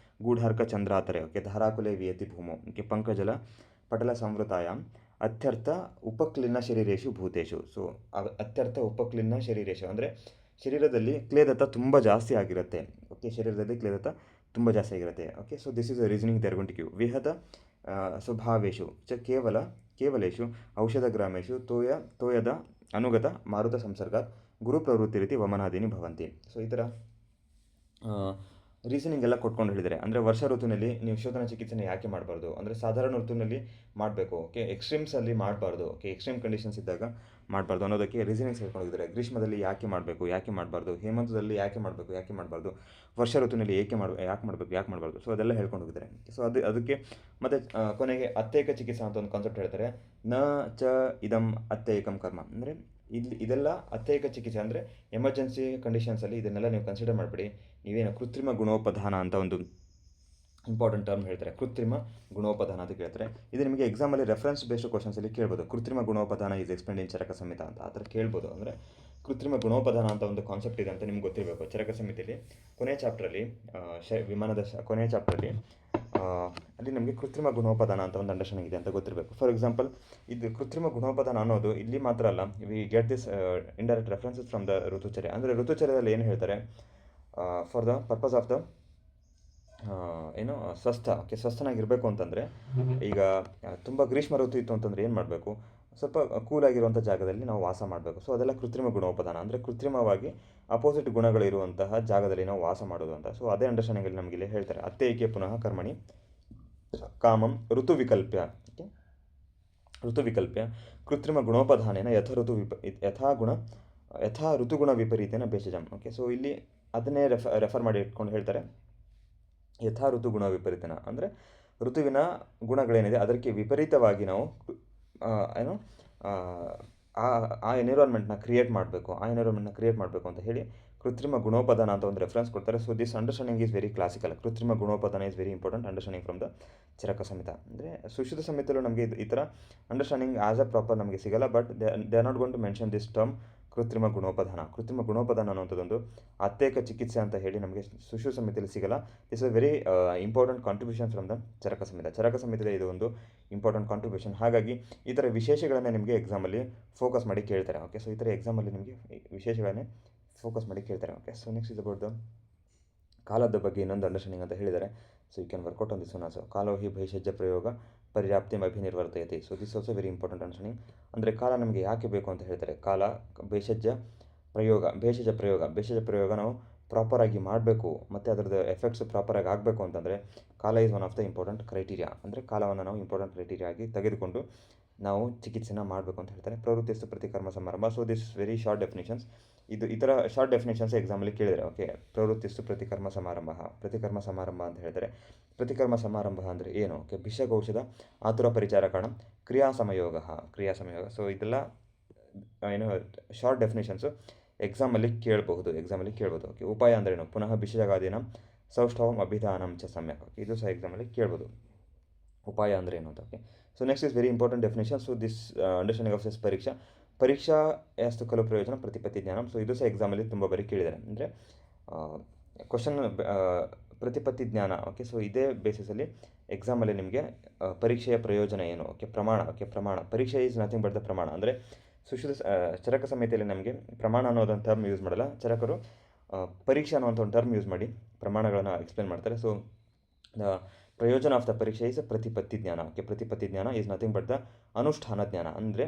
ಗೂಢಾರ್ಕ ಚಂದ್ರಾತರೆ. ಓಕೆ, ಧಾರಾಕುಲೆ ವಿಯತಿ ಭೂಮೋ. ಓಕೆ, ಪಂಕಜಲ ಪಟಲ ಸಂವೃತಾಯಾಮ್ ಅತ್ಯರ್ಥ ಉಪಕ್ಲಿನ್ನ ಶರೀರೇಶು ಭೂತೇಶು. ಸೊ ಅತ್ಯರ್ಥ ಉಪಕ್ಲಿನ್ನ ಶರೀರೇಶು ಅಂದರೆ ಶರೀರದಲ್ಲಿ ಕ್ಲೇದತ್ತ ತುಂಬ ಜಾಸ್ತಿ ಆಗಿರುತ್ತೆ. ಓಕೆ, ಶರೀರದಲ್ಲಿ ಕ್ಲೇದತ್ತ ತುಂಬ ಜಾಸ್ತಿ ಆಗಿರುತ್ತೆ. Okay, so this is a reasoning they're going to give. ವಿಹತ ಸ್ವಭಾವೇಶು ಚ ಕೇವಲೇಶು ಔಷಧಗ್ರಾಮೇಶು ತೋಯದ ಅನುಗತ ಮಾರುತ ಸಂಸರ್ಗ ಗುರು ಪ್ರವೃತ್ತಿ ರೀತಿ ವಮನಾದೀನಿ ಭವಂತಿ. ಸೊ ಈ ಥರ ರೀಸನಿಂಗ್ ಎಲ್ಲ ಕೊಟ್ಕೊಂಡು ಹೇಳಿದರೆ, ಅಂದರೆ ವರ್ಷ ಋತುವಿನಲ್ಲಿ ನೀವು ಶೋಧನ ಚಿಕಿತ್ಸೆನ ಯಾಕೆ ಮಾಡಬಾರ್ದು ಅಂದರೆ ಸಾಧಾರಣ ಋತುವಿನಲ್ಲಿ ಮಾಡಬೇಕು. ಓಕೆ, ಎಕ್ಸ್ಟ್ರೀಮ್ಸಲ್ಲಿ ಮಾಡಬಾರ್ದು. ಓಕೆ, ಎಕ್ಸ್ಟ್ರೀಮ್ ಕಂಡೀಷನ್ಸ್ ಇದ್ದಾಗ ಮಾಡಬಾರ್ದು ಅನ್ನೋದಕ್ಕೆ ರೀಸನಿಂಗ್ಸ್ ಹೇಳ್ಕೊಂಡಿದ್ದಾರೆ. ಗ್ರೀಷ್ಮದಲ್ಲಿ ಯಾಕೆ ಮಾಡಬೇಕು, ಯಾಕೆ ಮಾಡಬಾರ್ದು, ಹೇಮಂತದಲ್ಲಿ ಯಾಕೆ ಮಾಡಬೇಕು, ಯಾಕೆ ಮಾಡಬಾರ್ದು, ವರ್ಷ ಋತುವಿನಲ್ಲಿ ಯಾಕೆ ಮಾಡಬೇಕು, ಯಾಕೆ ಮಾಡಬಾರ್ದು. ಸೊ ಅದೆಲ್ಲ ಹೇಳ್ಕೊಂಡು ಹೋಗಿದ್ದಾರೆ. ಸೊ ಅದಕ್ಕೆ ಮತ್ತು ಕೊನೆಗೆ ಅತ್ಯೇಕ ಚಿಕಿತ್ಸಾ ಅಂತ ಒಂದು ಕಾನ್ಸೆಪ್ಟ್ ಹೇಳ್ತಾರೆ. ನ ಚ ಇದಂ ಅತ್ಯೇಕಂ ಕರ್ಮ ಅಂದರೆ ಇದೆಲ್ಲ ಅತ್ಯೇಕ ಚಿಕಿತ್ಸೆ ಅಂದರೆ ಎಮರ್ಜೆನ್ಸಿ ಕಂಡೀಷನ್ಸಲ್ಲಿ ಇದನ್ನೆಲ್ಲ ನೀವು ಕನ್ಸಿಡರ್ ಮಾಡಿಬಿಡಿ. ನೀವೇನು ಕೃತ್ರಿಮ ಗುಣೋಪಧಾನ ಅಂತ ಒಂದು ಇಂಪಾರ್ಟೆಂಟ್ ಟರ್ಮ್ ಹೇಳ್ತಾರೆ. ಕೃತ್ರಿಮ ಗುಣೋಪಧಾನ ಅಂತ ಕೇಳ್ತಾರೆ. ಇದು ನಿಮಗೆ ಎಕ್ಸಾಮಲ್ಲಿ ರೆಫರೆನ್ಸ್ ಬೇಸ್ಡ್ ಕ್ವಶನ್ಸಲ್ಲಿ ಕೇಳ್ಬೋದು. ಕೃತ್ರಿಮ ಗುಣೋಪಧಾನ ಈಸ್ ಎಕ್ಸ್ಪ್ಲೇನ್ಡ್ ಇನ್ ಚರಕ ಸಂಹಿತ ಅಂತ ಆ ಥರ ಕೇಳ್ಬೋದು. ಅಂದರೆ ಕೃತ್ರಿಮ ಗುಣೋಪಧಾನ ಅಂತ ಒಂದು ಕಾನ್ಸೆಪ್ಟ್ ಇದೆ ಅಂತ ನಿಮ್ಗೆ ಗೊತ್ತಿರಬೇಕು. ಚರಕ ಸಂಹಿತೆಯಲ್ಲಿ ಕೊನೆಯ ಚಾಪ್ಟ್ರಲ್ಲಿ ವಿಮಾನದ ಕೊನೆಯ ಚಾಪ್ಟ್ರಲ್ಲಿ ಅಲ್ಲಿ ನಮಗೆ ಕೃತ್ರಿಮ ಗುಣೋಪಧಾನ ಅಂತ ಒಂದು ಅಂಡರ್ಸ್ಟ್ಯಾಂಡಿಂಗ್ ಇದೆ ಅಂತ ಗೊತ್ತಿರಬೇಕು. ಫಾರ್ ಎಕ್ಸಾಂಪಲ್, ಇದು ಕೃತ್ರಿಮ ಗುಣೋಪಧಾನ ಅನ್ನೋದು ಇಲ್ಲಿ ಮಾತ್ರ ಅಲ್ಲ, we get this indirect references from the ಋತುಚರ್ಯ. ಅಂದರೆ ಋತುಚರ್ಯದಲ್ಲಿ ಏನು ಹೇಳ್ತಾರೆ, for the purpose of the ಏನು ಸ್ವಸ್ಥ. ಓಕೆ, ಸ್ವಸ್ಥನಾಗಿರಬೇಕು ಅಂತಂದರೆ ಈಗ ತುಂಬ ಗ್ರೀಷ್ಮ ಋತು ಇತ್ತು ಅಂತಂದರೆ ಏನು ಮಾಡಬೇಕು, ಸ್ವಲ್ಪ ಕೂಲಾಗಿರುವಂಥ ಜಾಗದಲ್ಲಿ ನಾವು ವಾಸ ಮಾಡಬೇಕು. ಸೊ ಅದೆಲ್ಲ ಕೃತ್ರಿಮ ಗುಣೋಪಧಾನ ಅಂದರೆ ಕೃತ್ರಿಮವಾಗಿ ಅಪೋಸಿಟ್ ಗುಣಗಳಿರುವಂತಹ ಜಾಗದಲ್ಲಿ ನಾವು ವಾಸ ಮಾಡೋದು ಅಂತ. ಸೊ ಅದೇ ಅಂಡರ್ಸ್ಟ್ಯಾಂಡಿಂಗಲ್ಲಿ ನಮಗೆ ಇಲ್ಲಿ ಹೇಳ್ತಾರೆ. ಅತ್ತೇಕೆ ಪುನಃ ಕರ್ಮಣಿ ಕಾಮಂ ಋತುವಿಕಲ್ಪ್ಯ. ಓಕೆ, ಋತುವಿಕಲ್ಪ್ಯ ಕೃತ್ರಿಮ ಗುಣೋಪಧಾನೇನ ಯಥಾ ಋತುಗುಣ ವಿಪರೀತೇನ ಭೇಷಜಂ. ಓಕೆ, ಸೊ ಇಲ್ಲಿ ಅದನ್ನೇ ರೆಫರ್ ಮಾಡಿ ಇಟ್ಕೊಂಡು ಹೇಳ್ತಾರೆ. ಯಥಾ ಋತುಗುಣ ವಿಪರೀತನ ಅಂದರೆ ಋತುವಿನ ಗುಣಗಳೇನಿದೆ ಅದಕ್ಕೆ ವಿಪರೀತವಾಗಿ ನಾವು ಏನು ಆ ಎನ್ವಿರಾನ್ಮೆಂಟ್ನ ಕ್ರಿಯೇಟ್ ಮಾಡಬೇಕು ಅಂತ ಹೇಳಿ ಕೃತ್ರಿಮ ಗುಣೋಪಧಾನ ಅಂತ ಒಂದು ರೆಫರೆನ್ಸ್ ಕೊಡ್ತಾರೆ. So this understanding is very classical. ಕೃತ್ರಿಮ ಗುಣೋಪಧಾನ is very important understanding from the Charaka Samhita. ಅಂದರೆ ಸುಶ್ರುತ ಸಂಹಿತೆಯಲ್ಲೂ ನಮಗೆ ಈ ಥರ ಅಂಡರ್ಸ್ಟ್ಯಾಂಡಿಂಗ್ ಆಸ್ ಅ ಪ್ರಾಪರ್ ನಮಗೆ ಸಿಗಲ್ಲ. But they are not going to mention this term ಕೃತ್ರಿಮ ಗುಣೋಪಧಾನ ಅನ್ನೋಂಥದ್ದೊಂದು ಅತ್ಯೇಕ ಚಿಕಿತ್ಸೆ ಅಂತ ಹೇಳಿ ನಮಗೆ ಸುಶ್ರುತ ಸಂಹಿತೆಯಲ್ಲಿ ಸಿಗಲ್ಲ. This is very important contribution from the Charaka ಸಂಹಿತೆ ಇದು ಒಂದು ಇಂಪಾರ್ಟೆಂಟ್ ಕಾಂಟ್ರಿಬ್ಯೂಷನ್. ಹಾಗಾಗಿ ಈ ಥರ ವಿಶೇಷಗಳನ್ನೇ ನಿಮಗೆ ಎಕ್ಸಾಮಲ್ಲಿ ಫೋಕಸ್ ಮಾಡಿ ಕೇಳ್ತಾರೆ. ಓಕೆ, ಸೊ ಈ ಥರ ಎಕ್ಸಾಮಲ್ಲಿ ನಿಮಗೆ ವಿಶೇಷಗಳನ್ನೇ ಫೋಕಸ್ ಮಾಡಿ ಕೇಳ್ತಾರೆ. Okay, so next is about the ಕಾಲದ ಬಗ್ಗೆ ಇನ್ನೊಂದು ಅಂಡರ್ಸ್ಟ್ಯಾಂಡಿಂಗ್ ಅಂತ ಹೇಳಿದ್ದಾರೆ. So you can work out on this one also. ಕಾಲೋ ಹಿ ಭೈಷಜ್ಯ ಪ್ರಯೋಗ ಪರ್ಯಾಪ್ತಿಂ ಅಭಿನಿರ್ವರ್ತಯತೆ. So this also very important understanding. ಅಂದರೆ ಕಾಲ ನಮಗೆ ಯಾಕೆ ಬೇಕು ಅಂತ ಹೇಳ್ತಾರೆ. ಕಾಲ ಭೇಷಜ ಪ್ರಯೋಗ ನಾವು ಪ್ರಾಪರಾಗಿ ಮಾಡಬೇಕು ಮತ್ತು ಅದರದ್ದು ಎಫೆಕ್ಟ್ಸ್ ಪ್ರಾಪರಾಗಿ ಆಗಬೇಕು ಅಂತಂದರೆ ಕಾಲ is one of the important criteria. ಅಂದರೆ ಕಾಲವನ್ನು ನಾವು ಇಂಪಾರ್ಟೆಂಟ್ ಕ್ರೈಟೀರಿಯಾ ಆಗಿ ತೆಗೆದುಕೊಂಡು ನಾವು ಚಿಕಿತ್ಸೆನ ಮಾಡಬೇಕು ಅಂತ ಹೇಳ್ತಾರೆ. ಪ್ರವೃತ್ತಿಸ್ತು ಪ್ರತಿಕರ್ಮ ಸಮಾರಂಭ. So this very short definitions. ಈ ಥರ ಶಾರ್ಟ್ ಡೆಫಿನೇಷನ್ಸ್ ಎಕ್ಸಾಮಲ್ಲಿ ಕೇಳಿದರೆ. ಓಕೆ, ಪ್ರವೃತ್ತಿಸ್ತು ಪ್ರತಿಕರ್ಮ ಸಮಾರಂಭ ಅಂತ ಹೇಳ್ತಾರೆ. ಪ್ರತಿಕರ್ಮ ಸಮಾರಂಭ ಅಂದರೆ ಏನು? ಓಕೆ, ಭಿಷಗೌಷಧ ಆತುರ ಪರಿಚಾರ ಕಾರಣ ಕ್ರಿಯಾ ಸಮಯೋಗ. ಸೊ ಇದೆಲ್ಲ ಏನು ಶಾರ್ಟ್ ಡೆಫಿನೇಷನ್ಸು ಎಕ್ಸಾಮಲ್ಲಿ ಕೇಳಬಹುದು. ಓಕೆ, ಉಪಾಯ ಅಂದರೆ ಏನು? ಪುನಃ ಭಿಷಗಾದಿನ ಸೌಷ್ಠವಂ ಅಭಿಧಾನಂ ಚ ಸಮ್ಯಕ್. ಓಕೆ, ಇದು ಸಹ ಎಕ್ಸಾಮಲ್ಲಿ ಕೇಳ್ಬೋದು, ಉಪಾಯ ಅಂದರೆ ಏನು ಅಂತ. Okay, so next is very important definition. So this understanding of this ಪರೀಕ್ಷಾ ಯಾಸ್ತು ಕಲು ಪ್ರಯೋಜನ ಪ್ರತಿಪತ್ತಿ ಜ್ಞಾನಂ. ಸೊ ಇದು ಸಹ ಎಕ್ಸಾಮಲ್ಲಿ ತುಂಬ ಬಾರಿ ಕೇಳಿದ್ದಾರೆ. ಅಂದರೆ ಕ್ವಶನ್ ಪ್ರತಿಪತ್ತಿ ಜ್ಞಾನ. ಓಕೆ, ಸೊ ಇದೇ ಬೇಸಿಸಲ್ಲಿ ಎಕ್ಸಾಮಲ್ಲಿ ನಿಮಗೆ ಪರೀಕ್ಷೆಯ ಪ್ರಯೋಜನ ಏನು? ಪ್ರಮಾಣ. ಪರೀಕ್ಷೆ ಈಸ್ ನಥಿಂಗ್ ಬಟ್ ದ ಪ್ರಮಾಣ. ಅಂದರೆ ಚರಕ ಸಂಹಿತೆಯಲ್ಲಿ ನಮಗೆ ಪ್ರಮಾಣ ಅನ್ನೋದೊಂದು ಟರ್ಮ್ ಯೂಸ್ ಮಾಡಲ್ಲ. ಚರಕರು ಪರೀಕ್ಷೆ ಅನ್ನೋಂಥ ಒಂದು ಟರ್ಮ್ ಯೂಸ್ ಮಾಡಿ ಪ್ರಮಾಣಗಳನ್ನು ಎಕ್ಸ್ಪ್ಲೇನ್ ಮಾಡ್ತಾರೆ. ಸೊ ದ ಪ್ರಯೋಜನ ಆಫ್ ದ ಪರೀಕ್ಷೆ ಈಸ್ ಪ್ರತಿಪತ್ತಿ ಜ್ಞಾನ. ಓಕೆ, ಪ್ರತಿಪತ್ತಿ ಜ್ಞಾನ ಈಸ್ ನಥಿಂಗ್ ಬಟ್ ದ ಅನುಷ್ಠಾನ ಜ್ಞಾನ. ಅಂದರೆ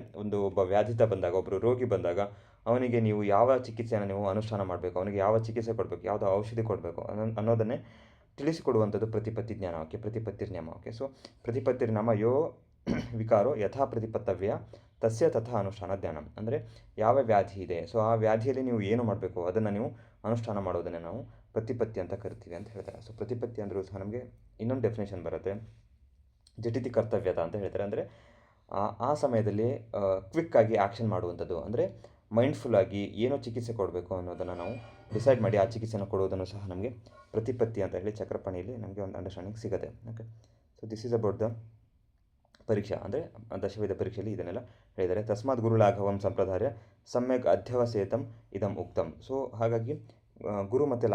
ಒಬ್ಬ ವ್ಯಾಧಿತ ಬಂದಾಗ, ಒಬ್ಬರು ರೋಗಿ ಬಂದಾಗ ಅವನಿಗೆ ನೀವು ಯಾವ ಚಿಕಿತ್ಸೆಯನ್ನು ನೀವು ಅನುಷ್ಠಾನ ಮಾಡಬೇಕು, ಅವನಿಗೆ ಯಾವ ಚಿಕಿತ್ಸೆ ಕೊಡಬೇಕು, ಯಾವುದೋ ಔಷಧಿ ಕೊಡಬೇಕು ಅನ್ನೋದನ್ನೇ ತಿಳಿಸಿಕೊಡುವಂಥದ್ದು ಪ್ರತಿಪತ್ತಿ ಜ್ಞಾನ. ಓಕೆ, ಪ್ರತಿಪತ್ತಿರ್ನಾಮ. ಓಕೆ, ಸೊ ಪ್ರತಿಪತ್ತಿರ್ನಾಮ ಯೋ ವಿಕಾರೋ ಯಥಾ ಪ್ರತಿಪತ್ತವ್ಯ ತಸ್ಯ ತಥಾ ಅನುಷ್ಠಾನ ಜ್ಞಾನ. ಅಂದರೆ ಯಾವ ವ್ಯಾಧಿ ಇದೆ, ಸೊ ಆ ವ್ಯಾಧಿಯಲ್ಲಿ ನೀವು ಏನು ಮಾಡಬೇಕು ಅದನ್ನು ನೀವು ಅನುಷ್ಠಾನ ಮಾಡೋದನ್ನೇ ನಾವು ಪ್ರತಿಪತ್ತಿ ಅಂತ ಕರಿತೀವಿ ಅಂತ ಹೇಳ್ತಾರೆ. ಸೊ ಪ್ರತಿಪತ್ತಿ ಅಂದರೂ ಸಹ ನಮಗೆ ಇನ್ನೊಂದು ಡೆಫಿನೇಷನ್ ಬರುತ್ತೆ. ಜಟಿತಿ ಕರ್ತವ್ಯತ ಅಂತ ಹೇಳ್ತಾರೆ. ಅಂದರೆ ಆ ಸಮಯದಲ್ಲಿ ಕ್ವಿಕ್ಕಾಗಿ ಆ್ಯಕ್ಷನ್ ಮಾಡುವಂಥದ್ದು. ಅಂದರೆ ಮೈಂಡ್ಫುಲ್ಲಾಗಿ ಏನೋ ಚಿಕಿತ್ಸೆ ಕೊಡಬೇಕು ಅನ್ನೋದನ್ನು ನಾವು ಡಿಸೈಡ್ ಮಾಡಿ ಆ ಚಿಕಿತ್ಸೆನ ಕೊಡುವುದನ್ನು ಸಹ ನಮಗೆ ಪ್ರತಿಪತ್ತಿ ಅಂತ ಹೇಳಿ ಚಕ್ರಪಾಣಿಯಲ್ಲಿ ನಮಗೆ ಒಂದು ಅಂಡರ್ಸ್ಟ್ಯಾಂಡಿಂಗ್ ಸಿಗುತ್ತೆ. Okay, so this is about the ಪರೀಕ್ಷಾ. ಅಂದರೆ ದಶವಿಧ ಪರೀಕ್ಷೆಯಲ್ಲಿ ಇದನ್ನೆಲ್ಲ ಹೇಳಿದ್ದಾರೆ. ತಸ್ಮಾತ್ ಗುರು ಲಾಘವಂ ಸಂಪ್ರದಾಯ ಸಮ್ಯಕ್ ಅಧ್ಯವಸೇತಂ ಇದಂ ಉಕ್ತಂ. ಸೊ ಹಾಗಾಗಿ ಗುರು ಮತ್ತು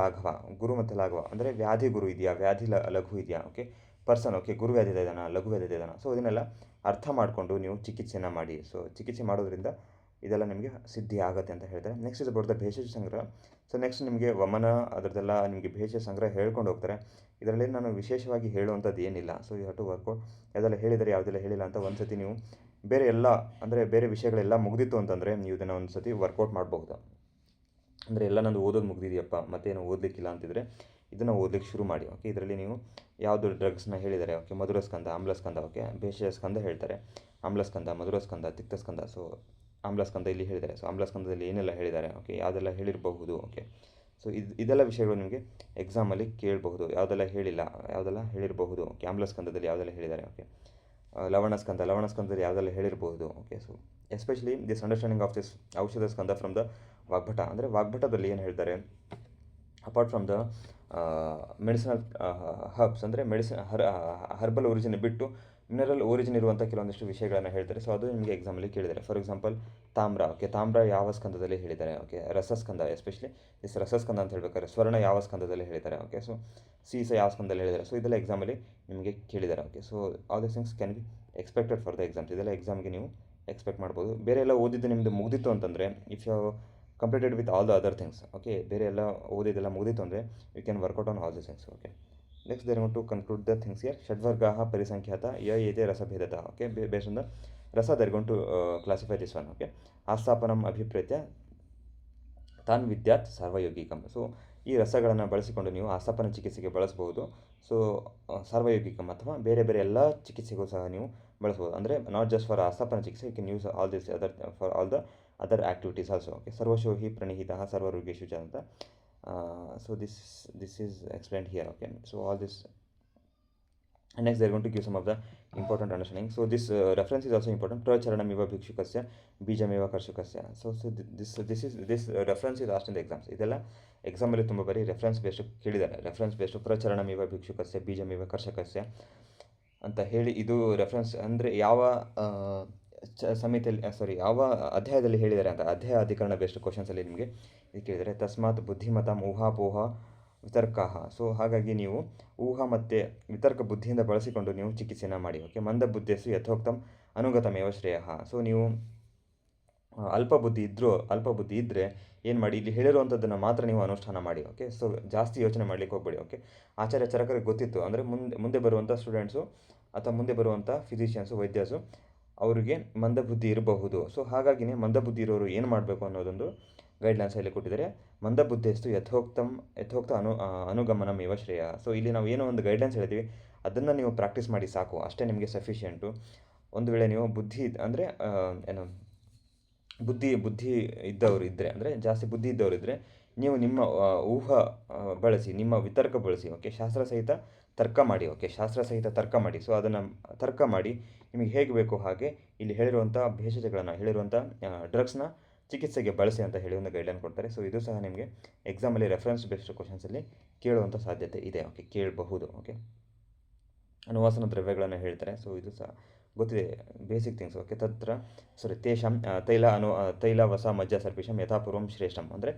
ಲಾಘವ ಅಂದರೆ ವ್ಯಾಧಿ ಗುರು ಇದೆಯಾ, ವ್ಯಾಧಿ ಲಘು ಇದೆಯಾ, ಓಕೆ, ಪರ್ಸನ್, ಓಕೆ, ಗುರು ವ್ಯಾಧಿತ ಇದ್ದಾನ, ಲಘು ವ್ಯಾಧಿತ ಇದ್ದಾನ. ಸೊ ಇದನ್ನೆಲ್ಲ ಅರ್ಥ ಮಾಡಿಕೊಂಡು ನೀವು ಚಿಕಿತ್ಸೆನ ಮಾಡಿ. ಸೊ ಚಿಕಿತ್ಸೆ ಮಾಡೋದ್ರಿಂದ ಇದೆಲ್ಲ ನಿಮಗೆ ಸಿದ್ಧಿ ಆಗುತ್ತೆ ಅಂತ ಹೇಳ್ತಾರೆ. ನೆಕ್ಸ್ಟ್ ಇಸ್ ಅಬೌಟ್ ದ ಭೇಷಜ ಸಂಗ್ರಹ. ಸೊ ನೆಕ್ಸ್ಟ್ ನಿಮಗೆ ವಮನ ಅದರದ್ದೆಲ್ಲ ನಿಮಗೆ ಭೇಷಜ ಸಂಗ್ರಹ ಹೇಳ್ಕೊಂಡು ಹೋಗ್ತಾರೆ. ಇದರಲ್ಲಿ ನಾನು ವಿಶೇಷವಾಗಿ ಹೇಳುವಂಥದ್ದು ಏನಿಲ್ಲ. So you have to work out ಯಾವುದೆಲ್ಲ ಹೇಳಿದರೆ ಯಾವುದೆಲ್ಲ ಹೇಳಿಲ್ಲ ಅಂತ ಒಂದು ಸತಿ ನೀವು ಬೇರೆ ವಿಷಯಗಳೆಲ್ಲ ಮುಗಿದಿತ್ತು ಅಂತಂದರೆ ನೀವು ಇದನ್ನು ಒಂದು ಸತಿ ವರ್ಕೌಟ್ ಮಾಡಬಹುದು. ಅಂದರೆ ಎಲ್ಲ ನಂದು ಓದೋದು ಮುಗಿದಿದೆಯಪ್ಪ ಮತ್ತೇನು ಓದಲಿಕ್ಕಿಲ್ಲ ಅಂತಿದ್ರೆ ಇದನ್ನು ಓದಲಿಕ್ಕೆ ಶುರು ಮಾಡಿ. ಓಕೆ, ಇದರಲ್ಲಿ ನೀವು ಯಾವುದು ಡ್ರಗ್ಸ್ನ ಹೇಳಿದ್ದಾರೆ, ಓಕೆ, ಮಧುರಸ್ಕಂದ, ಆಮ್ಲಸ್ಕಂದ, ಓಕೆ, ಭೇಷಜ ಸ್ಕಂದ ಹೇಳ್ತಾರೆ, ಆಮ್ಲಸ್ಕಂದ, ಮಧುರಸ್ಕಂದ, ತಿಕ್ತಸ್ಕಂದ. ಸೊ ಆಮ್ಲಸ್ಕಂದ ಇಲ್ಲಿ ಹೇಳಿದ್ದಾರೆ. ಸೊ ಆಮ್ಲಸ್ಕಂದದಲ್ಲಿ ಏನೆಲ್ಲ ಹೇಳಿದ್ದಾರೆ, ಓಕೆ, ಯಾವುದೆಲ್ಲ ಹೇಳಿರಬಹುದು, ಓಕೆ. ಸೊ ಇದೆಲ್ಲ ವಿಷಯಗಳು ನಿಮಗೆ ಎಕ್ಸಾಮಲ್ಲಿ ಕೇಳಬಹುದು. ಯಾವುದೆಲ್ಲ ಹೇಳಿಲ್ಲ, ಯಾವುದೆಲ್ಲ ಹೇಳಿರಬಹುದು, ಓಕೆ. ಆಮ್ಲಸ್ಕಂದದಲ್ಲಿ ಯಾವುದೆಲ್ಲ ಹೇಳಿದ್ದಾರೆ, ಓಕೆ. ಲವಣಸ್ಕಂದದಲ್ಲಿ ಯಾವುದೆಲ್ಲ ಹೇಳಿರಬಹುದು, okay. So especially this understanding of this ಔಷಧ ಸ್ಕಂದ ಫ್ರಮ್ ದ ವಾಗ್ಭಟ. ಅಂದರೆ ವಾಗ್ಭಟದಲ್ಲಿ ಏನು ಹೇಳ್ತಾರೆ, apart from the medicinal herbs ಅಂದರೆ ಹರ್ಬಲ್ ಒರಿಜಿನ್ ಬಿಟ್ಟು ಮಿನರಲ್ ಒರಿಜಿನ್ ಇರುವಂಥ ಕೆಲವೊಂದಿಷ್ಟು ವಿಷಯಗಳನ್ನು ಹೇಳ್ತಾರೆ. ಸೊ ಅದು ನಿಮಗೆ ಎಕ್ಸಾಮಲ್ಲಿ ಕೇಳಿದ್ದಾರೆ. ಫಾರ್ ಎಕ್ಸಾಂಪಲ್ ತಾಮ್ರ, ಓಕೆ, ತಾಮ್ರ ಯಾವ ಸ್ಕಂದದಲ್ಲಿ ಹೇಳಿದ್ದಾರೆ, ಓಕೆ. ರಸಸ್ಕಂದ, ಎಸ್ಪೆಷಲಿ ರಸಸ್ಕಂದ ಅಂತ ಹೇಳ್ಬೇಕಾದ್ರೆ ಸ್ವರ್ಣ ಯಾವ ಸ್ಕಂದದಲ್ಲಿ ಹೇಳಿದ್ದಾರೆ, ಓಕೆ. ಸೊ ಸೀಸ ಯಾವ ಸ್ಕಂದದಲ್ಲಿ ಹೇಳಿದ್ದಾರೆ. ಸೊ ಇದೆಲ್ಲ ಎಕ್ಸಾಮಲ್ಲಿ ನಿಮಗೆ ಕೇಳಿದ್ದಾರೆ, okay. So all this things can be expected for the exams. ಇದೆಲ್ಲ ಎಕ್ಸಾಮ್ಗೆ ನೀವು ಎಕ್ಸ್ಪೆಕ್ಟ್ ಮಾಡ್ಬೋದು. ಬೇರೆ ಎಲ್ಲ ಓದಿದ್ದು ನಿಮ್ಮದು ಮುಗಿದಿತ್ತು ಅಂತಂದರೆ if you completed with all the other things, okay, ಬೇರೆ ಎಲ್ಲ ಓದಿದ್ದೆಲ್ಲ ಮುಗಿದಿತ್ತು ಅಂದರೆ you can work out on all the things, okay. Next they're to conclude the things here. ಷಡ್ವರ್ಗಾಃ ಪರಿಸಂಖ್ಯಾತ ಏತೆ ರಸಭೇದತಃ, ಓಕೆ. ಬೇಸ್ಡ್ ಆನ್ ದ ರಸ they're gonna to classify this one, okay. ಆಸ್ಥಾಪನಂ ಅಭಿಪ್ರೇತ್ಯ ತಾನ್ ವಿದ್ಯಾತ್ ಸಾರ್ವಯೌಗಿಕಂ. ಸೊ ಈ ರಸಗಳನ್ನು ಬಳಸಿಕೊಂಡು ನೀವು ಆಸ್ಥಾಪನ ಚಿಕಿತ್ಸೆಗೆ ಬಳಸ್ಬೋದು. ಸೊ ಸಾರ್ವಯೌಗಿಕಂ ಅಥವಾ ಬೇರೆ ಬೇರೆ ಎಲ್ಲ ಚಿಕಿತ್ಸೆಗೂ ಸಹ ನೀವು ಬಳಸ್ಬೋದು. ಅಂದರೆ ನಾಟ್ ಜಸ್ಟ್ ಫಾರ್ ಆಸ್ಥಾಪನ ಚಿಕಿತ್ಸೆ, you can use all this other for all the other activities also, okay. ಸರ್ವಶೋ ಹಿ ಪ್ರಣೀಹಿತಃ ಸರ್ವರೋಗೇಷು ಚ ಅಂತ. So this is explained here, okay. So all this, and next they are going to give some of the important understanding. So this reference is also important. Pracharanamiva bhikshukasya bijameva karshukasya. So this reference is asked in the exams. ಇದೆಲ್ಲ ಎಕ್ಸಾಮಲ್ಲಿ ತುಂಬ ಬರೀ reference based ಕೇಳಿದ್ದಾರೆ. Reference based ಪ್ರಚರಣಮಿವ ಭಿಕ್ಷುಕಸ್ಯ ಬೀಜಮಿವ ಕರ್ಷಕಸ್ಯ ಅಂತ ಹೇಳಿ ಇದು reference ಅಂದರೆ ಯಾವ ಯಾವ ಅಧ್ಯಾಯದಲ್ಲಿ ಹೇಳಿದ್ದಾರೆ ಅಂತ, ಅಧ್ಯಾಯ ಅಧಿಕರಣ ಬೇಸ್ಡ್ ಕ್ವಶನ್ಸಲ್ಲಿ ನಿಮಗೆ ಇದು ಕೇಳಿದರೆ. ತಸ್ಮಾತ್ ಬುದ್ಧಿಮತಾಂ ಊಹಾಪೋಹ ವಿತರ್ಕಾಹ. ಸೊ ಹಾಗಾಗಿ ನೀವು ಊಹಾ ಮತ್ತು ವಿತರ್ಕ ಬುದ್ಧಿಯಿಂದ ಬಳಸಿಕೊಂಡು ನೀವು ಚಿಕಿತ್ಸೆನ ಮಾಡಿ, ಓಕೆ. ಮಂದ ಬುದ್ಧಿಯಸ್ಸು ಯಥೋಕ್ತಂ ಅನುಗತಮೇವ ಶ್ರೇಯ. ಸೊ ನೀವು ಅಲ್ಪ ಬುದ್ಧಿ ಇದ್ದರೆ ಏನು ಮಾಡಿ, ಇಲ್ಲಿ ಹೇಳಿರುವಂಥದ್ದನ್ನು ಮಾತ್ರ ನೀವು ಅನುಷ್ಠಾನ ಮಾಡಿ, ಓಕೆ. ಸೊ ಜಾಸ್ತಿ ಯೋಚನೆ ಮಾಡಲಿಕ್ಕೆ ಹೋಗಬೇಡಿ, ಓಕೆ. ಆಚಾರ್ಯ ಚರಕರಿಗೆ ಗೊತ್ತಿತ್ತು ಅಂದರೆ ಮುಂದೆ ಬರುವಂಥ ಸ್ಟೂಡೆಂಟ್ಸು ಅಥವಾ ಮುಂದೆ ಬರುವಂಥ ಫಿಸಿಷಿಯನ್ಸು, ವೈದ್ಯಸು, ಅವರಿಗೆ ಮಂದಬುದ್ಧಿ ಇರಬಹುದು. ಸೊ ಹಾಗಾಗಿನೇ ಮಂದಬುದ್ಧಿ ಇರೋರು ಏನು ಮಾಡಬೇಕು ಅನ್ನೋದೊಂದು ಗೈಡ್ಲೈನ್ಸ್ ಇಲ್ಲಿ ಕೊಟ್ಟಿದ್ದಾರೆ. ಮಂದಬುದ್ಧಿಯಸ್ತು ಯಥೋಕ್ತ ಅನುಗಮನಂ ಇವ ಶ್ರೇಯ. ಸೊ ಇಲ್ಲಿ ನಾವು ಏನೋ ಒಂದು ಗೈಡ್ಲೈನ್ಸ್ ಹೇಳ್ತೀವಿ, ಅದನ್ನು ನೀವು ಪ್ರಾಕ್ಟೀಸ್ ಮಾಡಿ ಸಾಕು, ಅಷ್ಟೇ ನಿಮಗೆ ಸಫಿಷಿಯೆಂಟು. ಒಂದು ವೇಳೆ ನೀವು ಅಂದರೆ ಬುದ್ಧಿ ಇದ್ದವರು ಇದ್ದರೆ, ಅಂದರೆ ಜಾಸ್ತಿ ಬುದ್ಧಿ ಇದ್ದವರು ಇದ್ದರೆ ನೀವು ನಿಮ್ಮ ಊಹಾ ಬಳಸಿ, ನಿಮ್ಮ ವಿತರ್ಕ ಬಳಸಿ, ಓಕೆ. ಶಾಸ್ತ್ರಸಹಿತ ತರ್ಕ ಮಾಡಿ, ಓಕೆ. ಶಾಸ್ತ್ರಸಹಿತ ತರ್ಕ ಮಾಡಿ. ಸೊ ಅದನ್ನು ತರ್ಕ ಮಾಡಿ ನಿಮಗೆ ಹೇಗೆ ಬೇಕೋ ಹಾಗೆ ಇಲ್ಲಿ ಹೇಳಿರುವಂಥ ಭೇಷಜಗಳನ್ನು, ಹೇಳಿರುವಂಥ ಡ್ರಗ್ಸ್ನ ಚಿಕಿತ್ಸೆಗೆ ಬಳಸಿ ಅಂತ ಹೇಳಿ ಒಂದು ಗೈಡ್ಲೈನ್ ಕೊಡ್ತಾರೆ. ಸೊ ಇದು ಸಹ ನಿಮಗೆ ಎಕ್ಸಾಮಲ್ಲಿ ರೆಫರೆನ್ಸ್ ಬೇಸ್ಡ್ ಕ್ವಶನ್ಸಲ್ಲಿ ಕೇಳುವಂಥ ಸಾಧ್ಯತೆ ಇದೆ, ಓಕೆ, ಕೇಳಬಹುದು, ಓಕೆ. ಅನುವಾಸನ ದ್ರವ್ಯಗಳನ್ನು ಹೇಳ್ತಾರೆ. ಸೊ ಇದು ಸಹ ಗೊತ್ತಿದೆ, ಬೇಸಿಕ್ ಥಿಂಗ್ಸ್, ಓಕೆ. ತೇಷಾಂ ತೈಲ ವಸ ಮಜ್ಜ ಸರ್ಪಿಷಂ ಯಥಾಪೂರ್ವಂ ಶ್ರೇಷ್ಠಂ. ಅಂದರೆ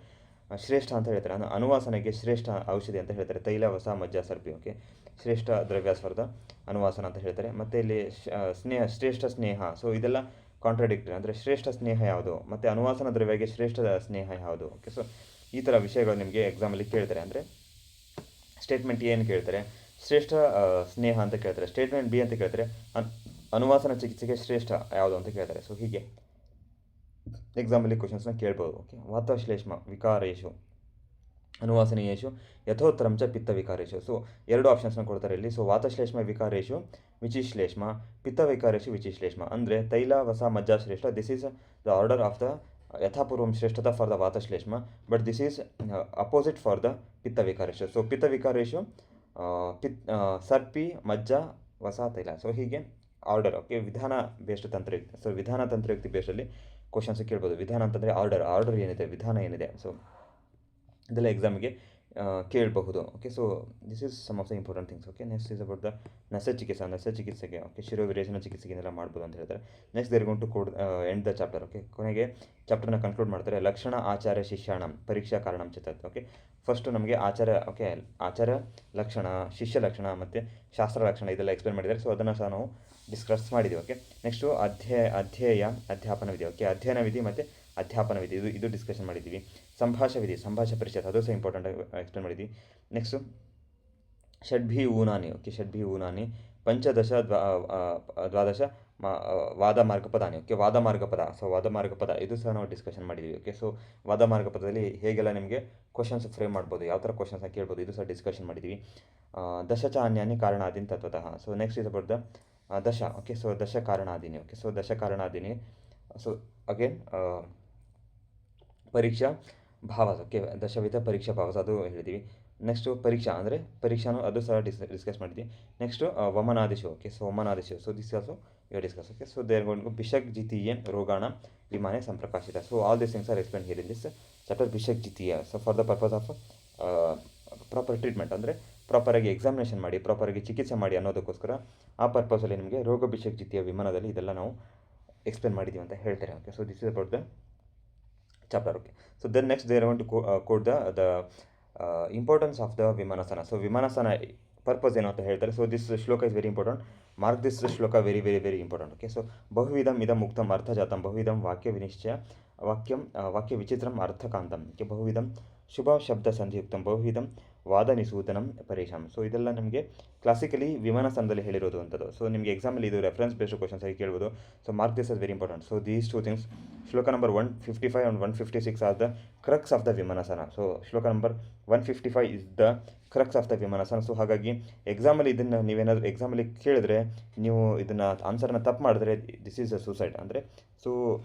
ಶ್ರೇಷ್ಠ ಅಂತ ಹೇಳ್ತಾರೆ, ಅನುವಾಸನೆಗೆ ಶ್ರೇಷ್ಠ ಔಷಧಿ ಅಂತ ಹೇಳ್ತಾರೆ. ತೈಲ ವಸ ಮಜ್ಜ ಸರ್ಪಿ, ಓಕೆ. ಶ್ರೇಷ್ಠ ದ್ರವ್ಯಾಸ್ವರ್ಧ ಅನುವಾಸನ ಅಂತ ಹೇಳ್ತಾರೆ. ಮತ್ತು ಇಲ್ಲಿ ಶ್ರೇಷ್ಠ ಸ್ನೇಹ. ಸೊ ಇದೆಲ್ಲ ಕಾಂಟ್ರಾಡಿಕ್ಟರಿ, ಅಂದರೆ ಶ್ರೇಷ್ಠ ಸ್ನೇಹ ಯಾವುದು ಮತ್ತು ಅನುವಾಸನ ದ್ರವ್ಯಗೆ ಶ್ರೇಷ್ಠ ಸ್ನೇಹ ಯಾವುದು, ಓಕೆ. ಸೊ ಈ ಥರ ವಿಷಯಗಳು ನಿಮಗೆ ಎಕ್ಸಾಮಲ್ಲಿ ಕೇಳ್ತಾರೆ. ಅಂದರೆ ಸ್ಟೇಟ್ಮೆಂಟ್ ಏನು ಕೇಳ್ತಾರೆ, ಶ್ರೇಷ್ಠ ಸ್ನೇಹ ಅಂತ ಕೇಳ್ತಾರೆ. ಸ್ಟೇಟ್ಮೆಂಟ್ ಬಿ ಅಂತ ಕೇಳ್ತಾರೆ, ಅನುವಾಸನ ಚಿಕಿತ್ಸೆಗೆ ಶ್ರೇಷ್ಠ ಯಾವುದು ಅಂತ ಕೇಳ್ತಾರೆ. ಸೊ ಹೀಗೆ ಎಕ್ಸಾಮಲ್ಲಿ ಕ್ವಶನ್ಸ್ನ ಕೇಳ್ಬೋದು, ಓಕೆ. ವಾತಶ್ಲೇಷ್ಮ ವಿಕಾರೇಶು ಅನುವಾಸನೀಯೇಶು ಯಥೋತ್ತರಂ ಚ ಪಿತ್ತ ವಿಕಾರೇಶು. ಸೊ ಎರಡು ಆಪ್ಷನ್ಸ್ನ ಕೊಡ್ತಾರೆ ಇಲ್ಲಿ. ಸೊ ವಾತಶ್ಲೇಷ್ಮ ವಿಕಾರೇಶು ವಿಚಿಶ್ಲೇಷ್ಮ, ಪಿತ್ತ ವಿಕಾರೇಶು ವಿಚಿಶ್ಲೇಷ್ಮ. ಅಂದರೆ ತೈಲ ವಸ ಮಜ್ಜಾ ಶ್ರೇಷ್ಠ, this is the order of the ಯಥಾಪೂರ್ವಂ ಶ್ರೇಷ್ಠತಾ ಫಾರ್ ದ ವಾತಶ್ಲೇಷ್ಮ, but this is opposite for the ಪಿತ್ತ ವಿಕಾರೇಶು. ಸೊ ಪಿತ್ತ ವಿಕಾರೇಶು ಸರ್ಪಿ, ಮಜ್ಜ, ವಸಾಹತ ಇಲ್ಲ. ಸೊ ಹೀಗೆ ಆರ್ಡರ್, ಓಕೆ, ವಿಧಾನ ಬೇಸ್ಡ್ ತಂತ್ರಯುಕ್ತಿ. ಸೊ ವಿಧಾನ ತಂತ್ರಯುಕ್ತಿ ಬೇಸ್ಡಲ್ಲಿ ಕ್ವಶನ್ಸ್ ಕೇಳ್ಬೋದು. ವಿಧಾನ ಅಂತಂದರೆ ಆರ್ಡರ್ ಏನಿದೆ, ವಿಧಾನ ಏನಿದೆ, ಸೊ ಇದೆಲ್ಲ ಎಕ್ಸಾಮಿಗೆ ಕೇಳಬಹುದು. Okay, so this is some of the important things. Okay, next is about the ನಸಚಿಕಿತ್ಸೆಗೆ, ಓಕೆ, ಶಿರೋವಿರೇಚನ ಚಿಕಿತ್ಸೆಗೆ ಇದೆಲ್ಲ ಮಾಡ್ಬೋದು ಅಂತ ಹೇಳ್ತಾರೆ. Next they're gonna to code end the chapter. Okay, ಕೊನೆಗೆ ಚಾಪ್ಟರ್ನ ಕನ್ಕ್ಲೂಡ್ ಮಾಡ್ತಾರೆ. ಲಕ್ಷಣ ಆಚಾರ್ಯ ಶಿಷ್ಯಾಣಂ ಪರೀಕ್ಷಾ ಕಾರಣಂ ಚಿತ್ತತ್. ಓಕೆ, ಫಸ್ಟು ನಮಗೆ ಆಚಾರ, ಓಕೆ, ಆಚಾರ ಲಕ್ಷಣ, ಶಿಷ್ಯ ಲಕ್ಷಣ ಮತ್ತು ಶಾಸ್ತ್ರ ಲಕ್ಷಣ ಇದೆಲ್ಲ ಎಕ್ಸ್ಪ್ಲೇನ್ ಮಾಡಿದ್ದಾರೆ. ಸೊ ಅದನ್ನು ಸಹ ನಾವು ಡಿಸ್ಕಸ್ ಮಾಡಿದ್ದೀವಿ. ಓಕೆ, ನೆಕ್ಸ್ಟು ಅಧ್ಯಾಪನ ವಿಧಿ. ಓಕೆ, ಅಧ್ಯಯನ ವಿಧಿ ಮತ್ತು ಅಧ್ಯಾಪನ ವಿಧಿ ಇದು ಡಿಸ್ಕಷನ್ ಮಾಡಿದ್ದೀವಿ. ಸಂಭಾಷಾ ವಿಧಿ, ಸಂಭಾಷಾ ಪರಿಷತ್, ಅದು ಸಹ ಇಂಪಾರ್ಟೆಂಟ್ ಎಕ್ಸ್ಪ್ಲೇನ್ ಮಾಡಿದ್ದೀವಿ. ನೆಕ್ಸ್ಟು ಷಡ್ಭಿ ಊನಾನಿ. ಓಕೆ, ಷಡ್ಭಿ ಊನಾನಿ, ಪಂಚದಶ ದ್ವಾದಶ ವಾದ ಮಾರ್ಗಪದಾನಿ. ಓಕೆ, ವಾದ ಮಾರ್ಗಪದ. ಸೊ ವಾದ ಮಾರ್ಗಪದ ಇದು ಸಹ ನಾವು ಡಿಸ್ಕಷನ್ ಮಾಡಿದ್ದೀವಿ. ಓಕೆ, ಸೊ ವಾದ ಮಾರ್ಗಪದದಲ್ಲಿ ಹೇಗೆಲ್ಲ ನಿಮಗೆ ಕ್ವಶನ್ಸ್ ಫ್ರೇಮ್ ಮಾಡ್ಬೋದು, ಯಾವ ಥರ ಕ್ವಶನ್ಸ್ನ ಕೇಳ್ಬೋದು, ಇದು ಸಹ ಡಿಸ್ಕಷನ್ ಮಾಡಿದ್ದೀವಿ. ದಶಚಾನ್ಯಾನಿ ಕಾರಣಾದೀನಿ ತತ್ವತಃ. So next is about the ದಶ. ಓಕೆ, ಸೊ ದಶ ಕಾರಣಾದೀನಿ. ಓಕೆ, ಸೊ ದಶ ಕಾರಣಾದೀನಿ. ಸೊ ಅಗೇನ್ ಪರೀಕ್ಷಾ ಭಾವ. ಓಕೆ, ದಶವಿಧ ಪರೀಕ್ಷಾ ಭಾವ ಅದು ಹೇಳಿದ್ದೀವಿ. ನೆಕ್ಸ್ಟು ಪರೀಕ್ಷಾ ಅಂದರೆ ಪರೀಕ್ಷಾನು ಅದು ಸಹ ಡಿಸ್ಕಸ್ ಮಾಡಿದ್ವಿ. ನೆಕ್ಸ್ಟು ವಮನಾದಿಶು. ಓಕೆ, ಸೊ ವಮನಾದಿಶು. So this also you discuss. Okay, so they're gone ಬಿಷಕ್ ಜಿತೀಯ ರೋಗಾಣ ವಿಮಾನೆ ಸಂಪ್ರಕಾಶಿತ. So all this things are explain here in this chapter ಬಿಷಕ್ ಜಿತೀಯ. So for the purpose of proper treatment, ಅಂದರೆ ಪ್ರಾಪರಾಗಿ ಎಕ್ಸಾಮಿನೇಷನ್ ಮಾಡಿ, ಪ್ರಾಪರಾಗಿ ಚಿಕಿತ್ಸೆ ಮಾಡಿ ಅನ್ನೋದಕ್ಕೋಸ್ಕರ ಆ ಪರ್ಪಸಲ್ಲಿ ನಿಮಗೆ ರೋಗ ಬಿಷಕ್ ಜಿತೀಯ ವಿಮಾನದಲ್ಲಿ ಇದೆಲ್ಲ ನಾವು ಎಕ್ಸ್ಪ್ಲೇನ್ ಮಾಡಿದ್ದೀವಿ ಅಂತ ಹೇಳ್ತಾರೆ. Okay, so this is about the chapter. Okay, so then next they're want to code the importance of the ವಿಮಾನಸನ. ಸೊ ವಿಮಾನಸನ ಪರ್ಪಸ್ ಏನು ಅಂತ ಹೇಳ್ತಾರೆ. So this shloka is very important. Mark this shloka very very very important. Okay, so ಬಹುವಿಧಂ ಇದಂ ಮುಕ್ತಂ ಅರ್ಥಜಾತಂ, ಬಹುವಿಧಂ ವಾಕ್ಯ ವಿನಿಶ್ಚಯ ವಾಕ್ಯ ವಿಚಿತ್ರಂ ಅರ್ಥಕಾಂತಂ. ಓಕೆ, ಬಹುವಿಧಂ ಶುಭ ಶಬ್ದ ಸಂಧಿಯುಕ್ತಂ, ಬಹುವಿಧಂ ವಾದ ನಿಸೂತನಂ ಪರೇಶಾಂ. ಸೊ ಇದೆಲ್ಲ ನಿಮಗೆ ಕ್ಲಾಸಿಕಲಿ ವಿಮಾನಸನದಲ್ಲಿ ಹೇಳಿರೋದು ಅಂಥದ್ದು. ಸೊ ನಿಮಗೆ ಎಕ್ಸಾಮಲ್ಲಿ ಇದು ರೆಫರೆನ್ಸ್ ಬೇಸ್ಡ್ ಕ್ವಶನ್ಸ್ ಆಗಿ ಕೇಳ್ಬೋದು. So mark this is very important. So these two things, shloka number 155 and 156 are the crux of the ವಿಮಾನಸನ. So shloka number 155 is the crux of the ವಿಮಾನಸನ. ಸೊ ಹಾಗಾಗಿ ಎಕ್ಸಾಮಲ್ಲಿ ಇದನ್ನು ನೀವೇನಾದರೂ ಎಕ್ಸಾಮಲ್ಲಿ ಕೇಳಿದ್ರೆ, ನೀವು ಇದನ್ನು ಆನ್ಸರ್ನ ತಪ್ಪು ಮಾಡಿದ್ರೆ ದಿಸ್ ಈಸ್ ಅ ಸೂಸೈಡ್. ಅಂದರೆ ಸೊ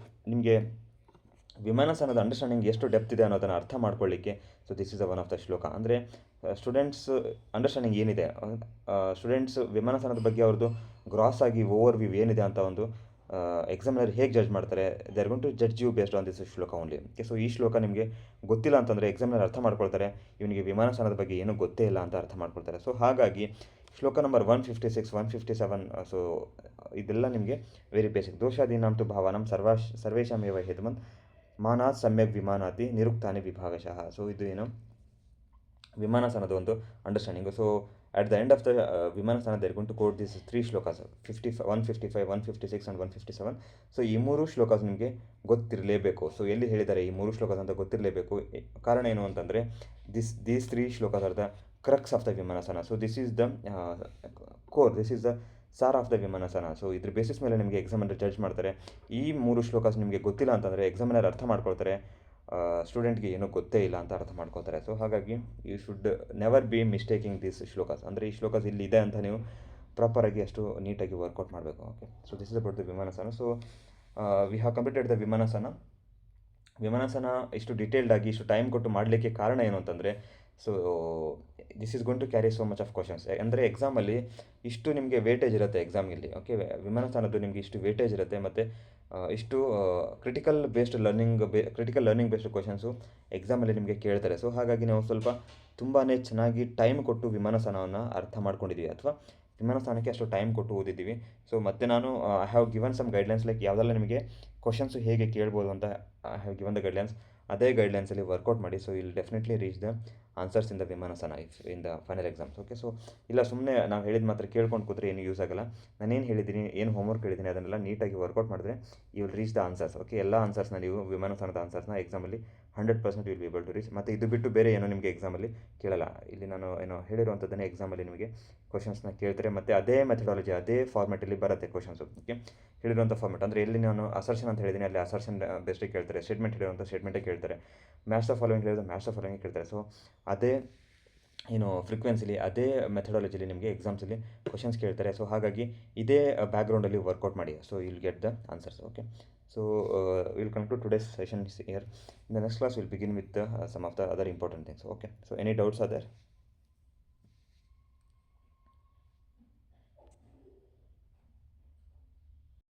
ನಿಮಗೆ ವಿಮಾನಸನದ ಅಂಡರ್ಸ್ಟ್ಯಾಂಡಿಂಗ್ ಎಷ್ಟು ಡೆಪ್ತ್ ಇದೆ ಅನ್ನೋದನ್ನು ಅರ್ಥ ಮಾಡ್ಕೊಳ್ಳಿಕ್ಕೆ so this is a one of the ಶ್ಲೋಕ. ಅಂದರೆ ಸ್ಟೂಡೆಂಟ್ಸ್ ಅಂಡರ್ಸ್ಟ್ಯಾಂಡಿಂಗ್ ಏನಿದೆ, ಸ್ಟೂಡೆಂಟ್ಸ್ ವಿಮಾನಸನದ ಬಗ್ಗೆ ಅವ್ರದ್ದು ಗ್ರಾಸ್ ಆಗಿ ಓವರ್ ವ್ಯೂ ಏನಿದೆ ಅಂತ ಒಂದು ಎಕ್ಸಾಮಿನರ್ ಹೇಗೆ ಜಡ್ಜ್ ಮಾಡ್ತಾರೆ, they are going to judge you based on this shloka only. Okay, so ಈ ಶ್ಲೋಕ ನಿಮಗೆ ಗೊತ್ತಿಲ್ಲ ಅಂತಂದರೆ ಎಕ್ಸಾಮಿನರ್ ಅರ್ಥ ಮಾಡ್ಕೊಳ್ತಾರೆ ಇವನಿಗೆ ವಿಮಾನಸನದ ಬಗ್ಗೆ ಏನೂ ಗೊತ್ತೇ ಇಲ್ಲ ಅಂತ ಅರ್ಥ ಮಾಡ್ಕೊಳ್ತಾರೆ. ಸೊ ಹಾಗಾಗಿ ಶ್ಲೋಕ ನಂಬರ್ 156, 157, ಸೊ ಇದೆಲ್ಲ ನಿಮಗೆ ವೆರಿ ಬೇಸಿಕ್. ದೋಷಾದೀನಾಂತು ಭಾವಾನಂ ಸರ್ವೇಷಾಮೇವ ಹೇತುಮನ್ ಮಾನಾತ್ ಸಮ್ಯಕ್ ವಿಮಾನಾತಿ ನಿರುಕ್ತಾನಿ ವಿಭಾಗಶಃ. ಸೊ ಇದು ಏನು ವಿಮಾನಸನದ ಒಂದು understanding. So at the end of the ವಿಮಾನಸನ they're going to quote this 3 shlokas, 155, 156 and 157. So ಈ 3 ಶ್ಲೋಕಾಸ್ ನಿಮಗೆ ಗೊತ್ತಿರಲೇಬೇಕು. ಸೊ ಎಲ್ಲಿ ಹೇಳಿದ್ದಾರೆ ಈ 3 ಶ್ಲೋಕಾಸ್ ಅಂತ ಗೊತ್ತಿರಲೇಬೇಕು. ಕಾರಣ ಏನು ಅಂತಂದರೆ these 3 shlokas are the crux of the ವಿಮಾನಸನ. So this is the core, this is the ಸಾರ್ ಆಫ್ ದ ವಿಮಾನಸನ. ಸೊ ಇದ್ರ ಬೇಸಿಸ್ ಮೇಲೆ ನಿಮಗೆ ಎಕ್ಸಾಮಿನರ್ ಜಡ್ಜ್ ಮಾಡ್ತಾರೆ. ಈ 3 ಶ್ಲೋಕಾಸ್ ನಿಮಗೆ ಗೊತ್ತಿಲ್ಲ ಅಂತಂದರೆ ಎಕ್ಸಾಮಿನರ್ ಅರ್ಥ ಮಾಡ್ಕೊಳ್ತಾರೆ ಸ್ಟೂಡೆಂಟ್ಗೆ ಏನೂ ಗೊತ್ತೇ ಇಲ್ಲ ಅಂತ ಅರ್ಥ ಮಾಡ್ಕೋತಾರೆ. ಸೊ ಹಾಗಾಗಿ you should never be mistaking this shlokas. ಅಂದರೆ ಈ ಶ್ಲೋಕಾಸ್ ಇಲ್ಲಿ ಇದೆ ಅಂತ ನೀವು ಪ್ರಾಪರಾಗಿ ಅಷ್ಟು ನೀಟಾಗಿ ವರ್ಕೌಟ್ ಮಾಡಬೇಕು. Okay, so this is about the ವಿಮಾನಸನ. So we have completed the ವಿಮಾನಸನ ಇಷ್ಟು ಡೀಟೇಲ್ಡಾಗಿ ಇಷ್ಟು ಟೈಮ್ ಕೊಟ್ಟು ಮಾಡಲಿಕ್ಕೆ ಕಾರಣ ಏನು ಅಂತಂದರೆ, so this is going to carry so much of questions. ಅಂದರೆ ಎಕ್ಸಾಮಲ್ಲಿ ಇಷ್ಟು ನಿಮಗೆ ವೇಟೇಜ್ ಇರುತ್ತೆ ಎಕ್ಸಾಮಲ್ಲಿ. ಓಕೆ, ವಿಮಾನಸನದ್ದು ನಿಮಗೆ ಇಷ್ಟು ವೇಟೇಜ್ ಇರುತ್ತೆ ಮತ್ತು ಇಷ್ಟು ಕ್ರಿಟಿಕಲ್ ಲರ್ನಿಂಗ್ ಬೇಸ್ಡ್ ಕ್ವಶನ್ಸು ಎಕ್ಸಾಮಲ್ಲಿ ನಿಮಗೆ ಕೇಳ್ತಾರೆ. ಸೊ ಹಾಗಾಗಿ ನಾವು ಸ್ವಲ್ಪ ತುಂಬಾ ಚೆನ್ನಾಗಿ ಟೈಮ್ ಕೊಟ್ಟು ವಿಮಾನಸನವನ್ನು ಅರ್ಥ ಮಾಡ್ಕೊಂಡಿದ್ದೀವಿ, ಅಥವಾ ವಿಮಾನಸನಕ್ಕೆ ಅಷ್ಟು ಟೈಮ್ ಕೊಟ್ಟು ಓದಿದ್ದೀವಿ. ಸೊ ಮತ್ತು ನಾನು I have given some guidelines, like ಯಾವುದೆಲ್ಲ ನಿಮಗೆ ಕ್ವಶನ್ಸು ಹೇಗೆ ಕೇಳ್ಬೋದು ಅಂತ I have given the guidelines. ಅದೇ ಗೈಡ್ಲೈನ್ಸಲ್ಲಿ ವರ್ಕೌಟ್ ಮಾಡಿ. So will definitely reach the answers in the ವಿಮಾನಸನ in the final exams. Okay, so ಇಲ್ಲ ಸುಮ್ಮನೆ ನಾವು ಹೇಳಿದ ಮಾತ್ರ ಕೇಳ್ಕೊಂಡು ಕೂತ್ರೆ ಏನು ಯೂಸ್ ಆಗಲ್ಲ. ನಾನೇನು ಹೇಳಿದ್ದೀನಿ, ಏನು ಹೋಮ್ವರ್ಕ್ ಹೇಳಿದ್ದೀನಿ ಅದನ್ನೆಲ್ಲ ನೀಟಾಗಿ ವರ್ಕೌಟ್ ಮಾಡಿದ್ರೆ you will reach the answers. Okay, ಎಲ್ಲ ಆನ್ಸರ್ಸ್ನ ನೀವು ವಿಮಾನಸನದ ಆನ್ಸರ್ಸ್ನ ಎಕ್ಸಾಮಲ್ಲಿ 100% will be able to reach. ಮತ್ತು ಇದು ಬಿಟ್ಟು ಬೇರೆ ಏನೋ ನಿಮಗೆ ಎಕ್ಸಾಮಲ್ಲಿ ಕೇಳಲ್ಲ. ಇಲ್ಲಿ ನಾನು ಏನೋ ಹೇಳಿರುವಂಥದ್ದನ್ನೇ ಎಕ್ಸಾಮಲ್ಲಿ ನಿಮಗೆ ಕ್ವಶನ್ಸ್ನ ಕೇಳ್ತಾರೆ, ಮತ್ತು ಅದೇ ಮೆಥಡಾಲಜಿ ಅದೇ ಫಾರ್ಮೆಟಲ್ಲಿ ಬರುತ್ತೆ ಕ್ವಶನ್ಸು. ಓಕೆ, ಹೇಳಿರುವಂಥ ಫಾರ್ಮೆಟ್ ಅಂದರೆ ಎಲ್ಲಿ ನಾನು ಅಸರ್ಷನ್ ಅಂತ ಹೇಳಿದ್ದೀನಿ ಅಲ್ಲಿ ಅಸರ್ಷನ್ ಬೆಸ್ಟಿಗೆ ಕೇಳ್ತಾರೆ, ಸ್ಟೇಟ್ಮೆಂಟ್ ಹೇಳಿರುವಂಥ ಸ್ಟೇಟ್ಮೆಂಟೇ ಕೇಳ್ತಾರೆ, ಮ್ಯಾಥ್ಸ್ ಆಫ್ ಫಾಲೋವಿಂಗ್ ಹೇಳಿದ್ರೆ ಮ್ಯಾಥ್ಸ್ ಆಫ್ ಫಾಲೋವಿಂಗ್ ಕೇಳ್ತಾರೆ. ಸೊ ಅದೇ ಏನು ಫ್ರೀಕ್ವೆನ್ಸಿಲಿ ಅದೇ ಮೆಥಡಾಲಜಿಲಿ ನಿಮಗೆ ಎಕ್ಸಾಮ್ಸಲ್ಲಿ ಕ್ವಶನ್ಸ್ ಕೇಳ್ತಾರೆ. ಸೊ ಹಾಗಾಗಿ ಇದೇ ಬ್ಯಾಕ್ಗ್ರೌಂಡಲ್ಲಿ ವರ್ಕೌಟ್ ಮಾಡಿ. So will get the answers. Okay, so will conclude today's session here. In the next class will begin with some of the other important things. Okay, so any doubts are there?